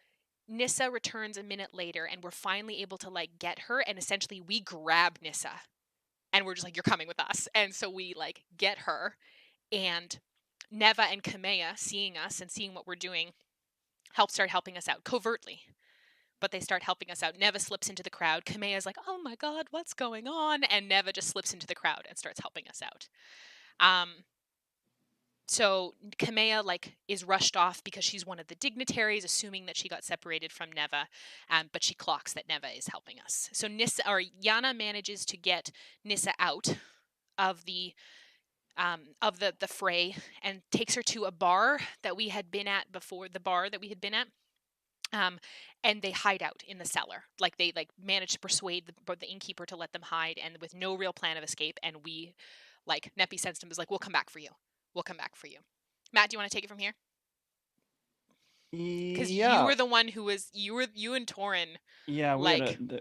Nissa returns a minute later, and we're finally able to like get her, and essentially we grab Nissa, and we're just like, you're coming with us. And so we like get her, and Neva and Kamea, seeing us and seeing what we're doing, start helping us out covertly. But they start helping us out. Neva slips into the crowd. Kamea's like, oh my god, what's going on? And Neva just slips into the crowd and starts helping us out. So Kamea like is rushed off because she's one of the dignitaries, assuming that she got separated from Neva, but she clocks that Neva is helping us. So Yana manages to get Nissa out of the fray and takes her to a bar that we had been at before, the bar that we had been at. And they hide out in the cellar. Like they like manage to persuade the innkeeper to let them hide, and with no real plan of escape. And we, like, Neppy sensed him, was like, we'll come back for you. We'll come back for you. Matt, do you want to take it from here? Because you were the one who was, you and Torren. Yeah,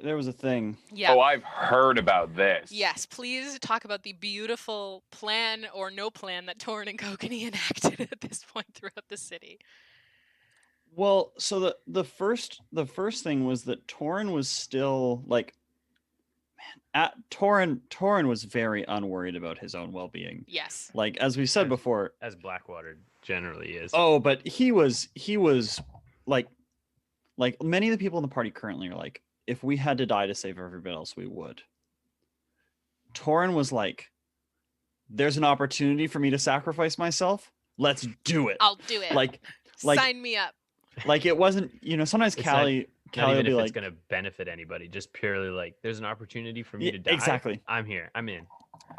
there was a thing. Yeah. Oh, I've heard about this. Yes, please talk about the beautiful plan or no plan that Torren and Kokanee enacted at this point throughout the city. Well, so the first thing was that Torren was still like, Torren was very unworried about his own well-being. Yes. Like, as we said before, as Blackwater generally is. Oh, but he was like many of the people in the party currently are like, if we had to die to save everybody else, we would. Torren was like, there's an opportunity for me to sacrifice myself. Let's do it. I'll do it. Like sign me up. Like, it wasn't, sometimes Callie not will even be if like, it's going to benefit anybody, just purely like, there's an opportunity for me to die. Exactly. I'm here. I'm in.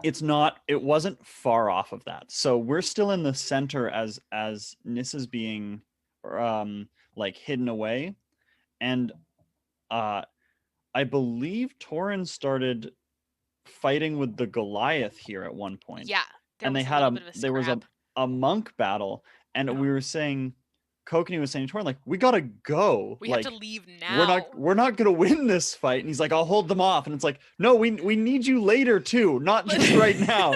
It wasn't far off of that. So we're still in the center as Nissa's being like hidden away. And I believe Torren started fighting with the Goliath here at one point. Yeah. And they had was a monk battle, and we were saying, Kokanee was saying to Torren, like, we gotta go. We have to leave now. We're not gonna win this fight. And he's like, I'll hold them off. And it's like, no, we need you later too, not just right now.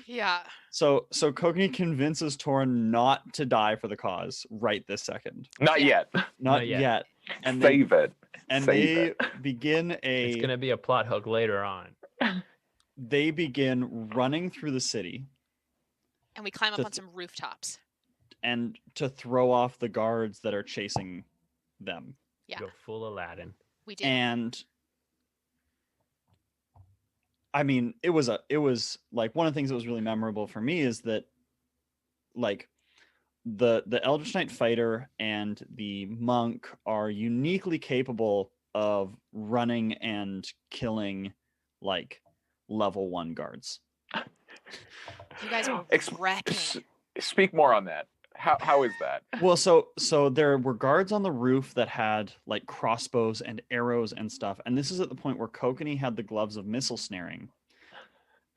Yeah. So Kokanee convinces Torren not to die for the cause right this second. Not yet. Not yet. And Save it. And they begin It's gonna be a plot hook later on. They begin running through the city. And we climb up on some rooftops. And to throw off the guards that are chasing them. Yeah. Go full Aladdin. We did. And I mean, it was like, one of the things that was really memorable for me is that, like, the Eldritch Knight fighter and the monk are uniquely capable of running and killing like level 1 guards. You guys were wrecking. Speak more on that. How is that? Well, so there were guards on the roof that had like crossbows and arrows and stuff, and this is at the point where Kokanee had the gloves of missile snaring,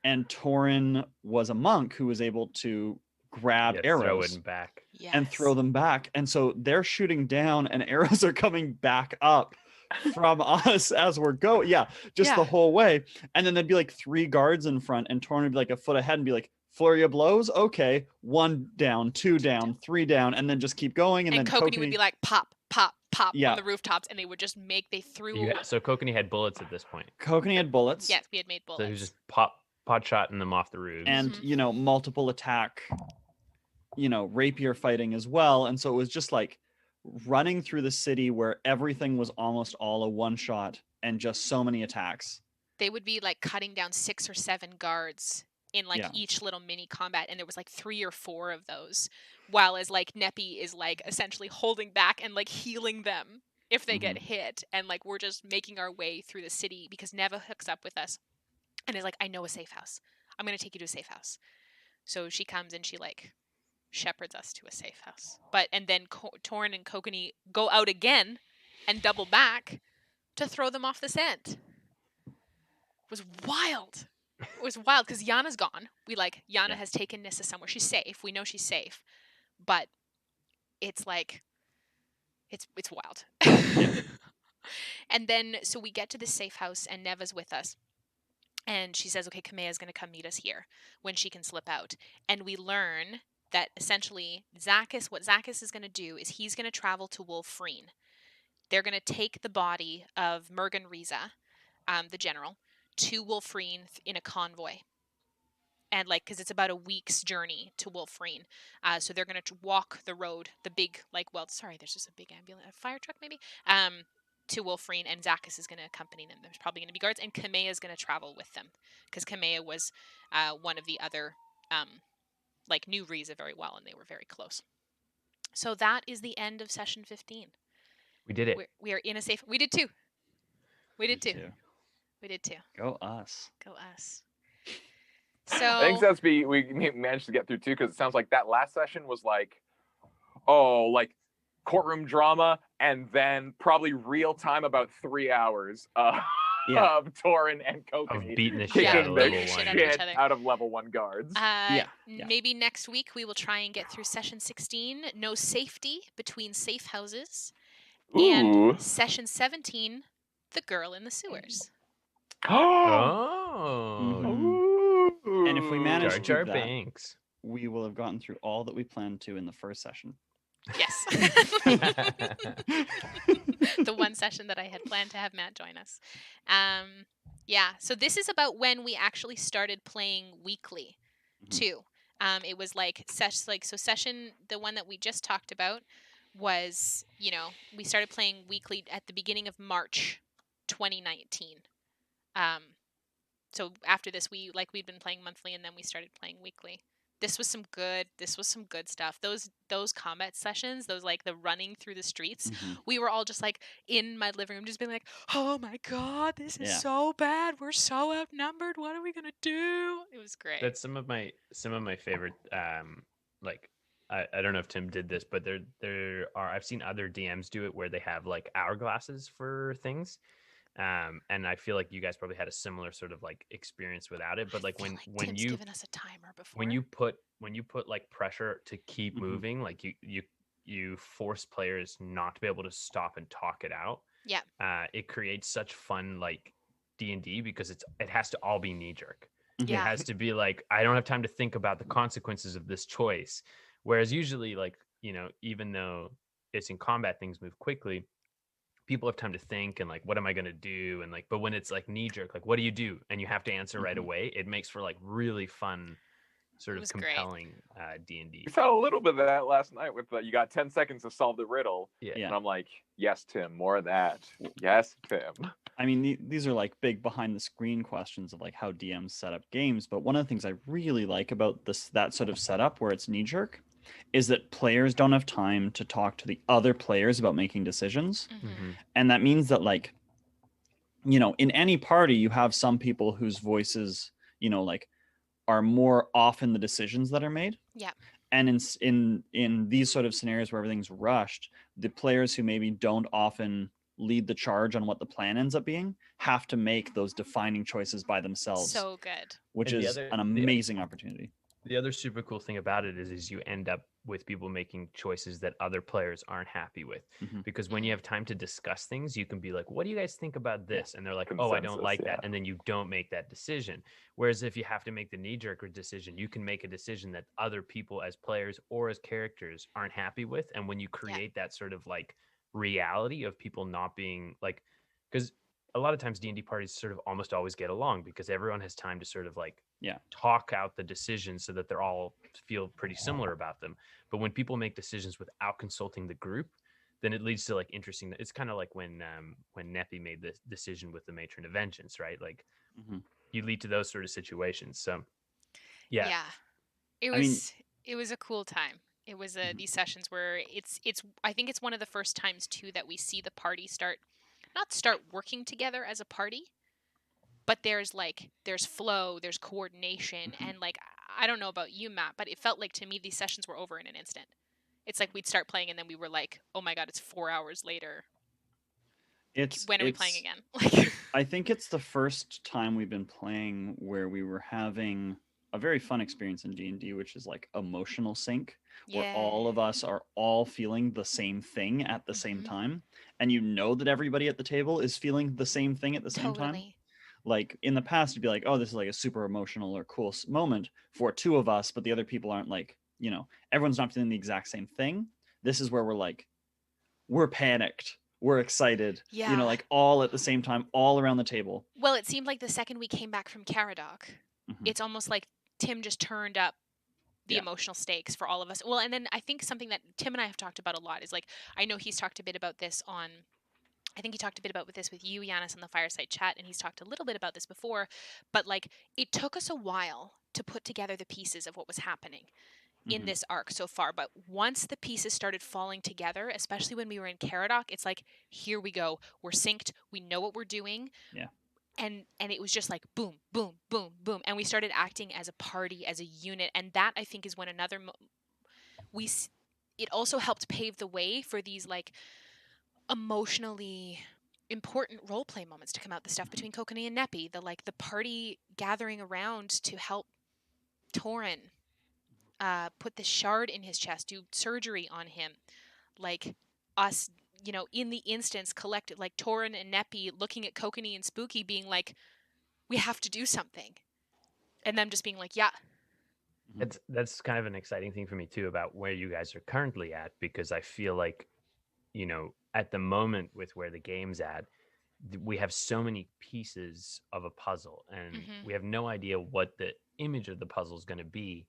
and Torren was a monk who was able to grab Throw arrows it back. and throw them back, and so they're shooting down, and arrows are coming back up from us as we're going. Yeah, just the whole way, and then there'd be like 3 guards in front, and Torren would be like a foot ahead and be like, flurry of blows, okay, 1 down, 2 down, 3 down, and then just keep going. And then Kokanee would be like pop, pop, pop Yeah. on the rooftops, and they would just they threw. So Kokanee had bullets at this point. Kokanee had bullets. Yes, we had made bullets. So he was just pot shotting them off the roofs. And multiple attack, rapier fighting as well. And so it was just like running through the city where everything was almost all a one shot and just so many attacks. They would be like cutting down 6 or 7 guards in like each little mini combat, and there was like 3 or 4 of those, while as like Neppy is like essentially holding back and like healing them if they get hit, and like we're just making our way through the city because Neva hooks up with us and is like, I know a safe house, I'm going to take you to a safe house. So she comes and she like shepherds us to a safe house, and then Torren and Kokanee go out again and double back to throw them off the scent. It was wild. It was wild because Yana's gone. Yana has taken Nissa somewhere. She's safe. We know she's safe, but it's like it's wild. And then so we get to the safe house and Neva's with us, and she says, "Okay, Kamea's going to come meet us here when she can slip out." And we learn that essentially what Zacchus is going to do is he's going to travel to Wolfreen. They're going to take the body of Mergan Riza, the general, to Wolfreen in a convoy, and because it's about a week's journey to Wolfreen, so they're gonna walk the road, the big there's just a big ambulance, a fire truck maybe, to Wolfreen, and Zacchus is gonna accompany them. There's probably gonna be guards, and Kamea is gonna travel with them because Kamea was one of the other knew Riza very well, and they were very close. So that is the end of session 15. We did it. We are in a safe. We did too. We did too. We did too. Go us. Go us. So Thanks, SB. We managed to get through too, because it sounds like that last session was like courtroom drama, and then probably real time about 3 hours of Torren and Kokanee of beating the shit out of level 1. Out of level 1 guards. Maybe next week we will try and get through session 16. No safety between safe houses. Ooh. And session 17, the girl in the sewers. And if we manage to Jar do that, Binks, we will have gotten through all that we planned to in the first session. Yes. The one session that I had planned to have Matt join us. So this is about when we actually started playing weekly too. It was session, the one that we just talked about was, we started playing weekly at the beginning of March 2019. So after this, we'd been playing monthly, and then we started playing weekly. This was some good stuff. Those combat sessions, those the running through the streets, we were all just in my living room, just being like, "Oh my god, this is so bad. We're so outnumbered. What are we gonna do?" It was great. That's some of my favorite. I don't know if Tim did this, but there are, I've seen other DMs do it where they have hourglasses for things. And I feel like you guys probably had a similar sort of experience without it, but when Tim's you given us a timer before, when you put pressure to keep moving, you force players not to be able to stop and talk it out. Yeah. It creates such fun D&D because it has to all be knee jerk. Yeah. It has to be I don't have time to think about the consequences of this choice. Whereas usually even though it's in combat, things move quickly. People have time to think and what am I going to do? And but when it's knee jerk, what do you do? And you have to answer right away. It makes for really fun, sort of compelling D&D. We saw a little bit of that last night with you got 10 seconds to solve the riddle. Yeah. And I'm like, yes, Tim, more of that. Yes, Tim. I mean, these are big behind the screen questions of how DMs set up games. But one of the things I really like about that sort of setup where it's knee jerk is that players don't have time to talk to the other players about making decisions. And that means that in any party you have some people whose voices are more often the decisions that are made. Yeah. and in these sort of scenarios where everything's rushed, the players who maybe don't often lead the charge on what the plan ends up being have to make those defining choices by themselves, So good. which And is an amazing opportunity. The other super cool thing about it is you end up with people making choices that other players aren't happy with. Mhm. Because when you have time to discuss things, you can be like, what do you guys think about this? And they're like, oh, I don't Consensus, like that. yeah. And then you don't make that decision. Whereas if you have to make the knee-jerk decision, you can make a decision that other people as players or as characters aren't happy with. And when you create that sort of like reality of people not being like, because a lot of times D&D parties sort of almost always get along because everyone has time to sort of like talk out the decisions so that they're all feel pretty similar about them. But when people make decisions without consulting the group, then it leads to like interesting. It's kind of like when Neppy made the decision with the Matron of Vengeance, right? Like you lead to those sort of situations. So yeah. It I mean, was a cool time. It was these sessions where it's I think it's one of the first times too that we see the party not start working together as a party, but there's flow, there's coordination, and like I don't know about you, Matt, but it felt like to me these sessions were over in an instant. It's like we'd start playing and then we were like, oh my god, it's 4 hours later. When are we playing again? Like I think it's the first time we've been playing where we were having a very fun experience in D&D, which is like emotional sync, where all of us are all feeling the same thing at the same time, and you know that everybody at the table is feeling the same thing at the same time. Like in the past, you'd be like, oh, this is like a super emotional or cool moment for two of us, but the other people aren't like, everyone's not feeling the exact same thing. This is where we're like, we're panicked, we're excited, like all at the same time, all around the table. Well, it seemed like the second we came back from Caradoc, it's almost like Tim just turned up the emotional stakes for all of us. Well, and then I think something that Tim and I have talked about a lot is like, I know he's talked a bit about this I think he talked a bit about this with you, Giannis, on the Fireside Chat, and he's talked a little bit about this before, but like it took us a while to put together the pieces of what was happening in this arc so far. But once the pieces started falling together, especially when we were in Caradoc, it's like, here we go. We're synced. We know what we're doing. Yeah. And it was just like boom, boom, boom, boom. And we started acting as a party, as a unit. And that, I think, is when it also helped pave the way for these like emotionally important role play moments to come out. The stuff between Kokanee and Neppy, the party gathering around to help Torren put the shard in his chest, do surgery on him, like us, in the instance collected, like Torren and Neppy looking at Kokanee and Spooky being like, we have to do something, and them just being like, yeah. That's kind of an exciting thing for me too about where you guys are currently at, because I feel like, at the moment with where the game's at, we have so many pieces of a puzzle and we have no idea what the image of the puzzle is going to be.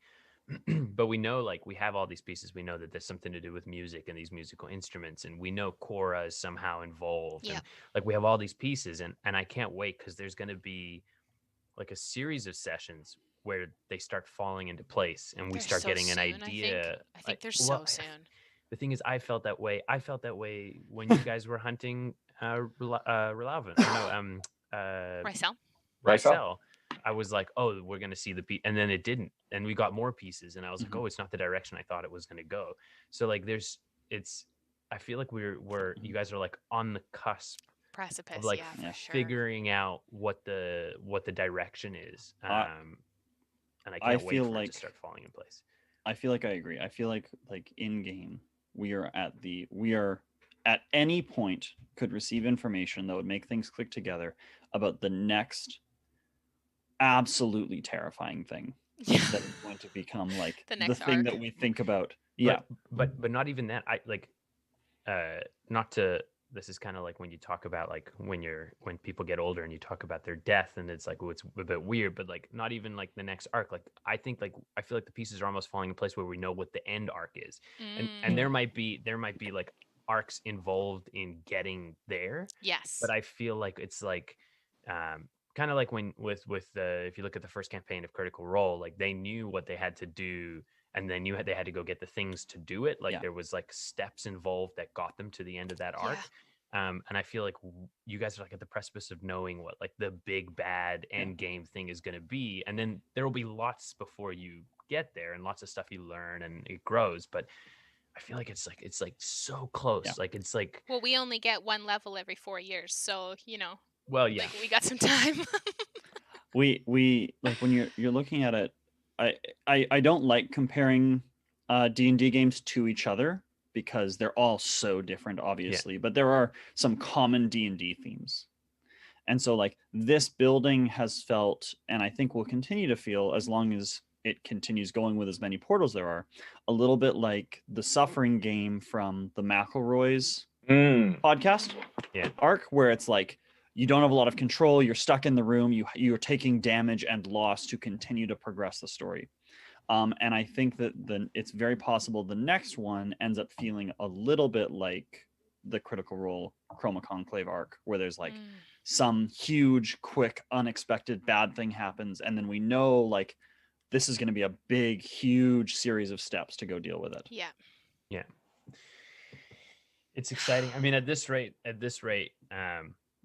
But we know, like, we have all these pieces. We know that there's something to do with music and these musical instruments, and we know Cora is somehow involved. And like, we have all these pieces, and I can't wait, because there's going to be like a series of sessions where they start falling into place and we start getting an idea. I think they're so soon. The thing is, I felt that way when you guys were hunting Rysel. I was like, oh, we're gonna see the piece, and then it didn't, and we got more pieces, and I was like, oh, it's not the direction I thought it was gonna go. So like, I feel like you guys are like on the precipice of like for sure. figuring out what the direction is, and I can't wait for it to start falling in place. I feel like I agree. I feel like in game we are at any point could receive information that would make things click together about the next absolutely terrifying thing that is going to become like the thing that we think about. But not even that. I like not to. This is kind of like when you talk about like when people get older and you talk about their death, and it's like, it's a bit weird, but like not even like the next arc. Like I think like I feel like the pieces are almost falling in place where we know what the end arc is, and there might be like arcs involved in getting there. Yes. But I feel like it's like kind of like when with if you look at the first campaign of Critical Role, like they knew what they had to do, and they knew they had to go get the things to do it. Like there was like steps involved that got them to the end of that arc. And I feel like you guys are like at the precipice of knowing what like the big bad end game thing is going to be, and then there will be lots before you get there, and lots of stuff you learn, and it grows. But I feel like it's like so close. Yeah. Like it's like, Well, we only get one level every 4 years, so well, yeah, like we got some time. We like when you're looking at it, I don't like comparing D&D games to each other because they're all so different, obviously, but there are some common D&D themes. And so like this building has felt, and I think will continue to feel as long as it continues going with as many portals there are, a little bit like the Suffering game from the McElroys podcast arc, where it's like you don't have a lot of control, you're stuck in the room, you're taking damage and loss to continue to progress the story. And I think that it's very possible the next one ends up feeling a little bit like the Critical Role Chroma Conclave arc, where there's like some huge, quick, unexpected bad thing happens, and then we know like this is going to be a big, huge series of steps to go deal with it. Yeah. It's exciting. I mean, at this rate,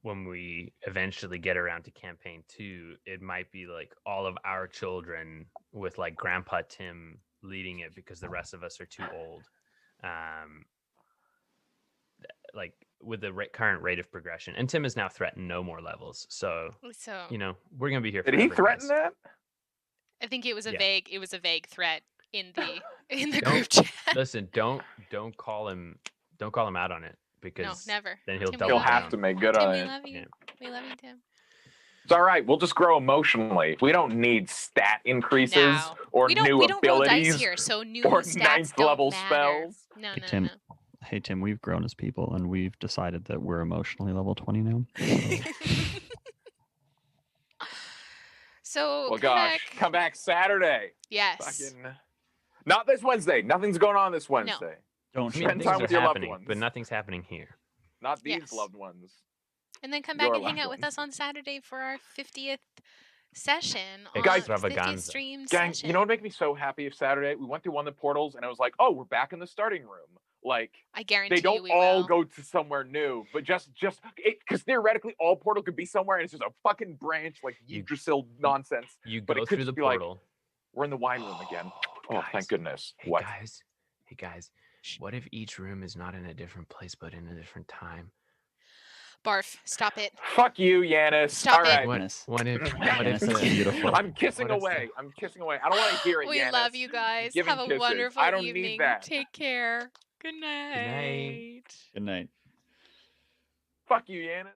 when we eventually get around to campaign 2, it might be like all of our children with like Grandpa Tim leading it because the rest of us are too old. Like with the current rate of progression, and Tim has now threatened no more levels. So we're gonna be here. Did he threaten that? I think it was a Yeah. vague threat in the group chat. Listen, don't call him out on it, No, because never. then he'll Tim, double He'll have down. to make good Tim, on we it. love you. Yeah. We love you, Tim. It's all right. We'll just grow emotionally. We don't need stat increases No. or we new don't roll dice abilities here, so new or stats ninth don't level matter. spells. No, Hey, no, Tim. no. Hey Tim, we've grown as people and we've decided that we're emotionally level 20 now. So Well, gosh, come back Saturday. Yes. Not this Wednesday. Nothing's going on this Wednesday. Don't I mean, Spend things time are with your loved happening, ones. but nothing's happening here. Not these Yes. loved ones. And then come Your back and hang loved out with ones. us on Saturday for our 50th session. Guys, 50th Extravaganza. stream Gang, session. you know what would make me so happy if Saturday we went through one of the portals and it was like, oh, we're back in the starting room. Like, I guarantee they don't you we all will. go to somewhere new, but just because theoretically all portal could be somewhere and it's just a fucking branch like Yggdrasil nonsense. You But go it could through the just be like, portal. we're in the wine room again. Oh, guys. thank goodness. Hey, What? Hey guys, what if each room is not in a different place but in a different time? Barf. Stop it. Fuck you, Yanis. Stop all it. right. What if Yanis, that's beautiful. I'm kissing What if away. I'm kissing away. I don't want to hear it, We Yanis. love you guys. Giving Have a kisses. wonderful I don't evening. need that. Take care. Good night. night. Good night. Fuck you, Yanis.